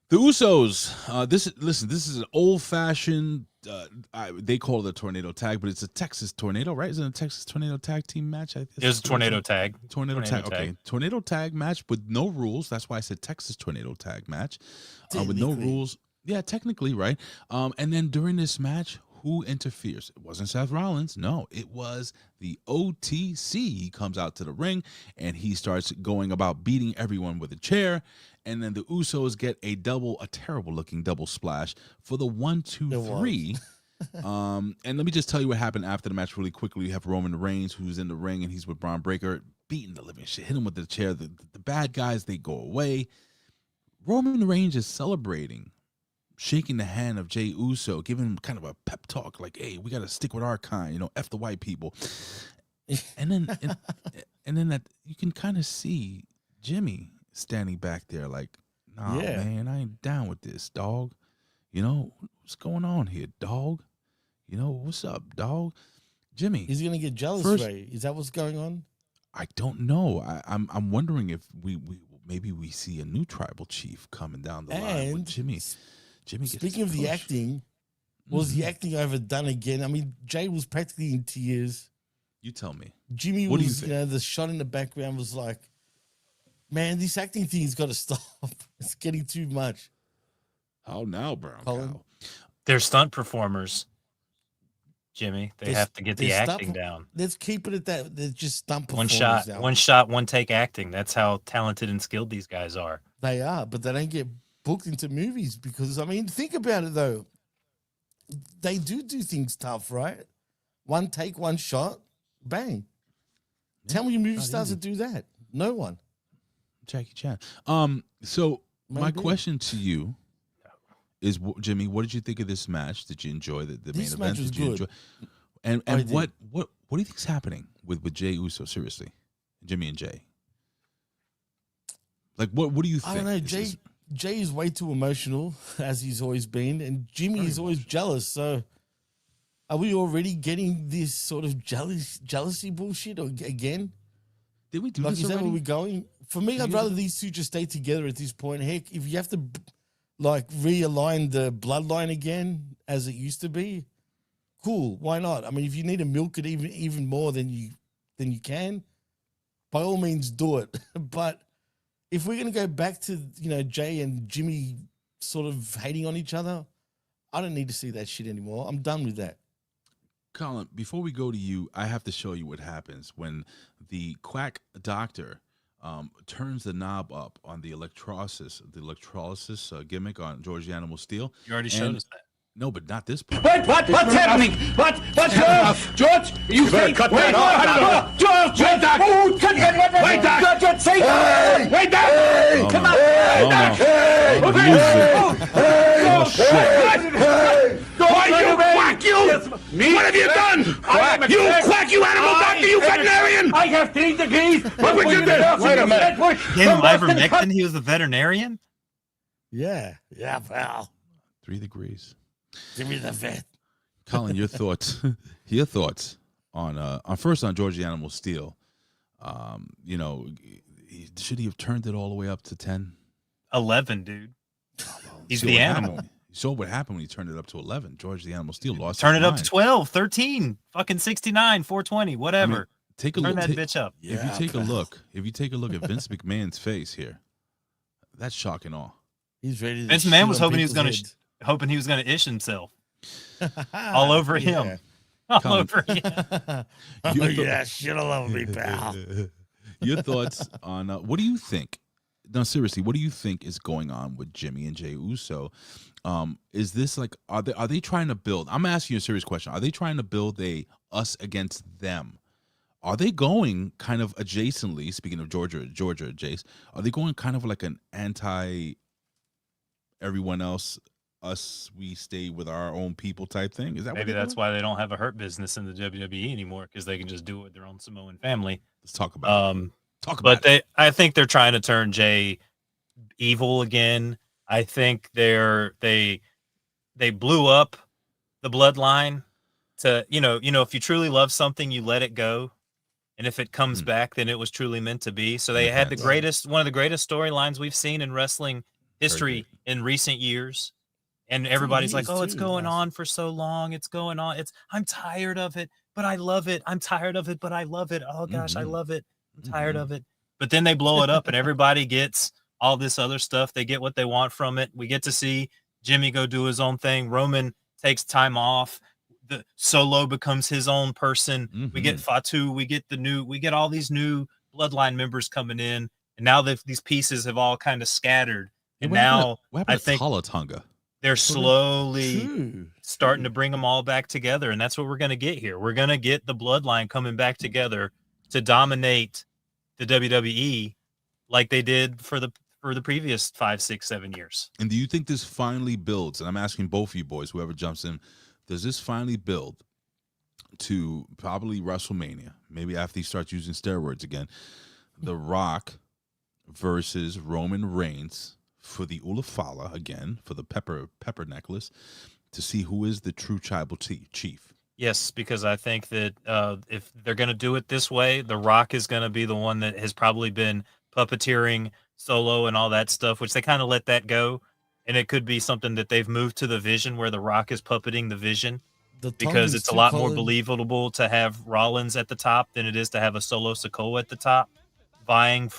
the Usos. This is an old-fashioned. They call it a tornado tag, but it's a Texas tornado, right? Is it a Texas tornado tag team match? It's a tornado tag. Tornado tag. Okay, tornado tag match with no rules. That's why I said Texas tornado tag match with no rules. Yeah, technically, right? And then during this match, who interferes? It wasn't Seth Rollins. No, it was the OTC. He comes out to the ring and he starts going about beating everyone with a chair. And then the Usos get a terrible looking double splash for the 1, 2, 3. And let me just tell you what happened after the match really quickly. You have Roman Reigns, who's in the ring, and he's with Bron Breakker, beating the living shit, hit him with the chair. The bad guys, they go away. Roman Reigns is celebrating, shaking the hand of Jey Uso, giving him kind of a pep talk, like, hey, we got to stick with our kind, F the white people. And then that you can kind of see Jimmy standing back there like, nah, man, I ain't down with this, dog. What's going on here, dog? What's up, dog? Jimmy. He's going to get jealous, Ray. Is that what's going on? I don't know. I'm wondering if maybe we see a new tribal chief coming down the line with Jimmy. Speaking of the acting, was the acting overdone again? I mean, Jay was practically in tears. You tell me. Jimmy was, the shot in the background was like, man, this acting thing's got to stop. It's getting too much. How now, Brown Cow? They're stunt performers, Jimmy. They have to get the acting down. Let's keep it at that. They're just stunt performers. One shot, one take acting. That's how talented and skilled these guys are. They are, but they don't get booked into movies because, I mean, think about it, though. They do things tough, right? One take, one shot, bang. Yeah, tell me your movie stars that do that. No one. Jackie Chan. So my question to you is, Jimmy, what did you think of this match? Did you enjoy the main event? Match was good. And what do you think's happening with Jey Uso? Seriously, Jimmy and Jay. Like, what do you think? I don't know. Jay is way too emotional, as he's always been, and Jimmy is always jealous. So, are we already getting this sort of jealousy bullshit again? Did we do this already? Is that where we're going? For me, I'd rather these two just stay together at this point. Heck, if you have to realign the bloodline again as it used to be, cool. Why not? I mean, if you need to milk it even more than you can, by all means do it. But if we're going to go back to, Jay and Jimmy sort of hating on each other, I don't need to see that shit anymore. I'm done with that. Colin, before we go to you, I have to show you what happens when the quack doctor turns the knob up on the electrolysis gimmick on George the Animal Steel. You already showed us that. No, but not this part. Wait, what's happening? What's George? You say cut that off. George, wait, Doc. Wait, Doc. Say, wait, Doc. Come on. Oh, shit. Why you quack, you? Me? What have you done? You quack, you animal doctor, you veterinarian. I have 3 degrees. What would you do? Wait a minute. Gave him ivermectin? He was a veterinarian? Yeah, pal. 3 degrees. Give me the vet. Colin, your thoughts? Your thoughts on first on George the Animal Steel? Should he have turned it all the way up to 10? 11, dude. He's the animal. You saw what happened when he turned it up to 11. George the Animal Steel lost. Turn it up to 12, 13, fucking 69, 420, whatever. I mean, take a Turn look. that bitch up. If you take a look at Vince McMahon's face here, that's shock and awe. He's ready. Vince McMahon was hoping he was going to. hoping he was going to ish himself all over him. All over him. Oh, yeah, should have loved me, pal. Your thoughts on what do you think? No, seriously, what do you think is going on with Jimmy and Jey Uso? Is this like are they trying to build? I'm asking you a serious question. Are they trying to build a us against them? Are they going kind of adjacently? Speaking of Georgia, Jace, are they going kind of like an anti everyone else? Us, we stay with our own people type thing. Is that maybe that's why they don't have a hurt business in the WWE anymore, because they can just do it with their own Samoan family. Let's talk about it. But I think they're trying to turn Jay evil again. I think they blew up the bloodline to if you truly love something, you let it go, and if it comes back, then it was truly meant to be. So they had one of the greatest storylines we've seen in wrestling history in recent years. And everybody's like, oh, it's going on for so long. It's going on. I'm tired of it, but I love it. I'm tired of it, but I love it. Oh, gosh, I love it. I'm tired of it. But then they blow it up and everybody gets all this other stuff. They get what they want from it. We get to see Jimmy go do his own thing. Roman takes time off. The Solo becomes his own person. We get Fatu. We get all these new bloodline members coming in. And now that these pieces have all kind of scattered. And now I think Tonga. They're slowly starting to bring them all back together, and that's what we're going to get here. We're going to get the bloodline coming back together to dominate the WWE like they did for the previous 5, 6, 7 years. And do you think this finally builds? And I'm asking both of you boys, whoever jumps in, does this finally build to probably WrestleMania? Maybe after he starts using steroids again, The Rock versus Roman Reigns for the Ulafala again, for the pepper necklace, to see who is the true tribal chief. Yes, because I think that if they're going to do it this way, The Rock is going to be the one that has probably been puppeteering Solo and all that stuff, which they kind of let that go. And it could be something that they've moved to the Vision, where The Rock is puppeting the Vision, because it's a lot more believable to have Rollins at the top than it is to have a Solo Sikoa at the top, vying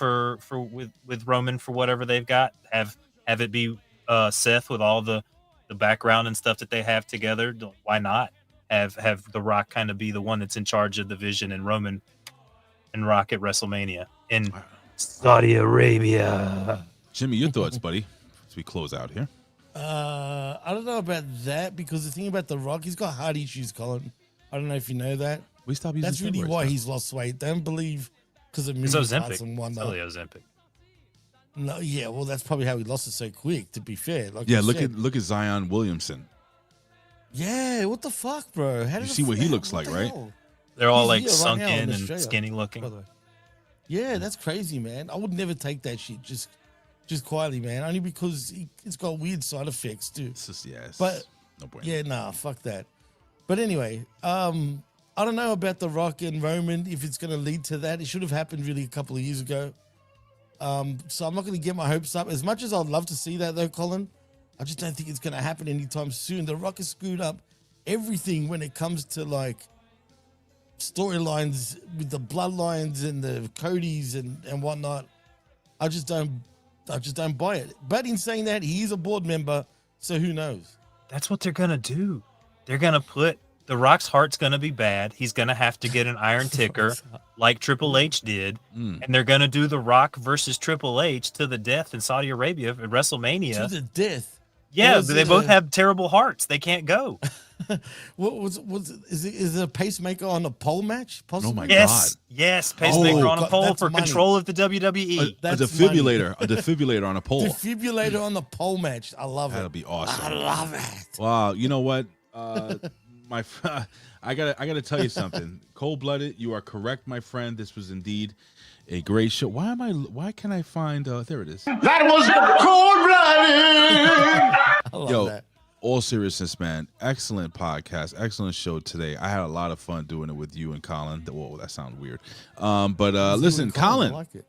with Roman for whatever they've got. Have it be Seth with all the background and stuff that they have together. Why not have The Rock kind of be the one that's in charge of the Vision, and Roman and Rock at WrestleMania in Saudi Arabia? Jimmy, your thoughts, buddy, as we close out here. I don't know about that, because the thing about The Rock, he's got heart issues, Colin. I don't know if you know that. We stop using That's really why he's lost weight. Don't believe because of movie parts and whatnot. Totally Ozempic. No, yeah, well, that's probably how he lost it so quick. To be fair, like look at Zion Williamson. Yeah, what the fuck, bro? How you see what he looks like, right? Hell? They're all like sunk in and skinny looking. Yeah, that's crazy, man. I would never take that shit just quietly, man. Only because it's got weird side effects too. It's just, but no point. Yeah, nah, fuck that. But anyway, I don't know about The Rock and Roman, if it's going to lead to that. It should have happened really a couple of years ago. So I'm not going to get my hopes up. As much as I'd love to see that, though, Colin, I just don't think it's going to happen anytime soon. The Rock has screwed up everything when it comes to like storylines with the bloodlines and the Codys and whatnot. I just don't buy it. But in saying that, he is a board member, so who knows? That's what they're going to do. They're going to put The Rock's heart's going to be bad. He's going to have to get an iron ticker like Triple H did. And they're going to do The Rock versus Triple H to the death in Saudi Arabia at WrestleMania. To the death? Yeah, they both have terrible hearts. They can't go. Is it a pacemaker on a pole match? Possibly? Oh my God. Yes, pacemaker on a pole for control of the WWE. A defibrillator on a pole. Defibrillator on the pole match. I love it. That'll be awesome. I love it. Wow, you know what? I gotta tell you something. Cold-blooded, you are correct, my friend. This was indeed a great show. Why can I find there it is. That was cold-blooded. I love that. All seriousness, man. Excellent podcast. Excellent show today. I had a lot of fun doing it with you and Colin. Whoa, that sounds weird. But listen, Colin. I like it.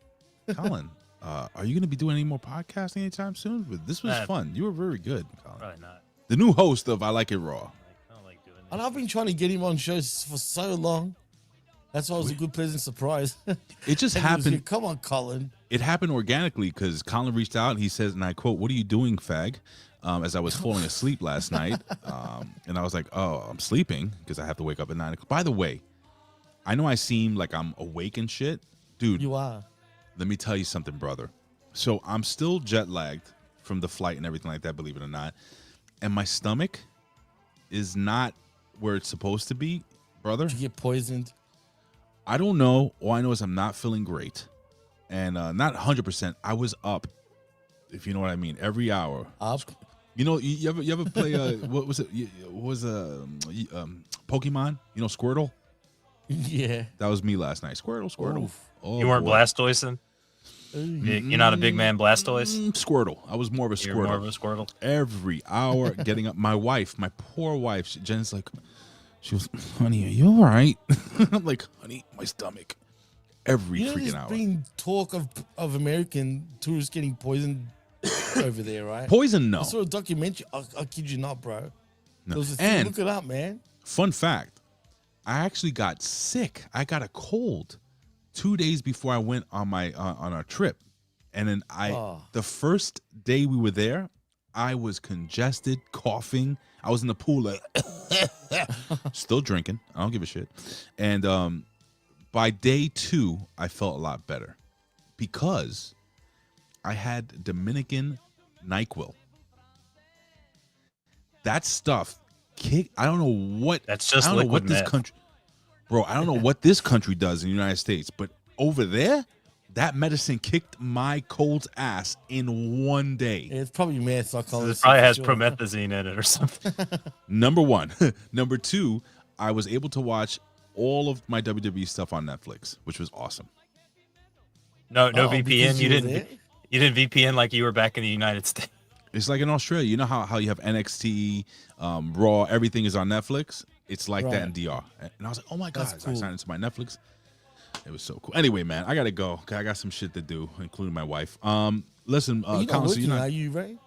Colin, are you going to be doing any more podcasts anytime soon? This was fun. You were very good, Colin. Probably not. The new host of I Like It Raw. I don't like doing this. And I've been trying to get him on shows for so long. That's why it was a good, pleasant surprise. It just And he was happened. here, come on, Colin. It happened organically because Colin reached out and he says, and I quote, "What are you doing, fag?" As I was falling asleep last night. And I was like, "Oh, I'm sleeping because I have to wake up at 9 o'clock." By the way, I know I seem like I'm awake and shit. Dude, You are. let me tell you something, brother. So I'm still jet lagged from the flight and everything like that, believe it or not. And my stomach is not where it's supposed to be, brother. Did you get poisoned? I don't know. All I know is I'm not feeling great. And not 100%. I was up, if you know what I mean, every hour. Up? You know, you ever play, what was it? What was Pokemon? You know, Squirtle? Yeah. That was me last night. Squirtle. Oof. Oh, You weren't boy. Blastoising? You're not a big man Blastoise? Squirtle. I was more of a Squirtle. You're more of a Squirtle? Every hour getting up. My wife, my poor wife, Jen's like, she was, "Honey, are you all right?" I'm like, "Honey, my stomach." Every You know, freaking there's hour. been talk of American tourists getting poisoned over there, right? Poison, no. I saw a documentary. I kid you not, bro. No. There was a thing. And Look it up, man. fun fact, I actually got sick. I got a cold 2 days before I went on my on our trip. And then the first day we were there, I was congested, coughing. I was in the pool, like, still drinking. I don't give a shit. And by day 2, I felt a lot better because I had Dominican NyQuil. That stuff I don't know what. That's just I don't know what liquid this meth. country, bro. I don't know what this country does in the United States, but over there, that medicine kicked my cold's ass in 1 day. Yeah, it's probably meth. I call It it. probably has promethazine in it or something. Number 1. Number 2, I was able to watch all of my WWE stuff on Netflix, which was awesome. No Oh, VPN. because You you were didn't. there? You didn't VPN like you were back in the United States. It's like in Australia. You know how you have NXT, Raw, everything is on Netflix? It's like that in DR. And I was like, oh my God. That's I cool. signed into my Netflix. It was so cool. Anyway, man, I got to go. 'Cause I got some shit to do, including my wife. Listen, You're not Colin, so working, you're not. are you, Ray?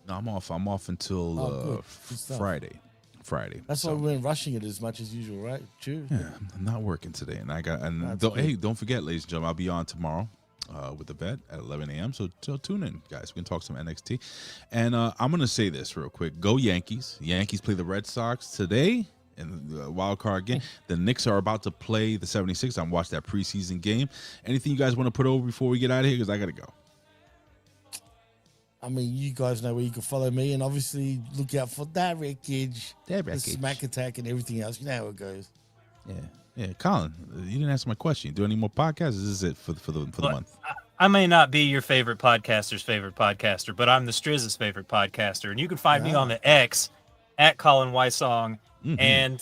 No, I'm off. I'm off until good. Good stuff. Friday. That's why we weren't rushing it as much as usual, right? True. Yeah, I'm not working today, and That's don't forget, ladies and gentlemen, I'll be on tomorrow with the vet at 11 a.m. So tune in, guys. We can talk some NXT, and I'm gonna say this real quick: Go Yankees! Yankees play the Red Sox today in the wild card game. The Knicks are about to play the 76ers. I'm watching that preseason game. Anything you guys want to put over before we get out of here? Because I gotta go. I mean, you guys know where you can follow me, and obviously look out for that wreckage, the Smack Attack, and everything else. You know how it goes. Yeah. Colin, you didn't answer my question. Do any more podcasts? This is it for the month. I may not be your favorite podcaster's favorite podcaster, but I'm the Strizz's favorite podcaster, and you can find me on the X at Colin Wysong. And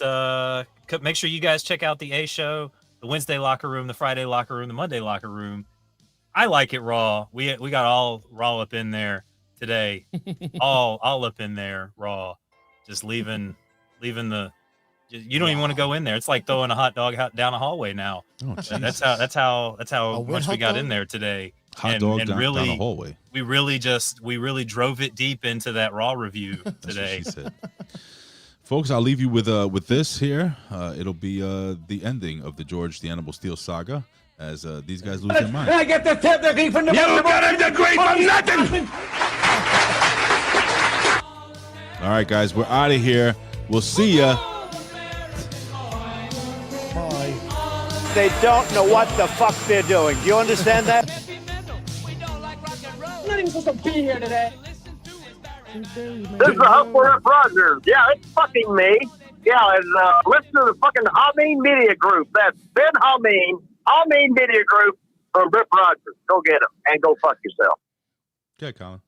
make sure you guys check out the A Show, the Wednesday Locker Room, the Friday Locker Room, the Monday Locker Room. I Like It Raw. We got all Raw up in there today, all up in there Raw. Just leaving the. You don't even want to go in there. It's like throwing a hot dog down a hallway now. Oh, That's how much we got in there today. Hot dog down really, the hallway. We really drove it deep into that Raw review That's what today. she said. Folks, I'll leave you with this here. It'll be the ending of the George the Animal Steel saga as these guys lose their mind. I get the technique from the. You got a degree from nothing. All right, guys, we're out of here. We'll see ya. Bye. They don't know what the fuck they're doing. Do you understand that? I'm not even supposed to be here today. This is the Hustle Rep Rogers. Yeah, it's fucking me. Yeah, and listen to the fucking Hamin Media Group. That's Ben Hamin Media Group from Rip Rogers. Go get him and go fuck yourself. Okay, Colin.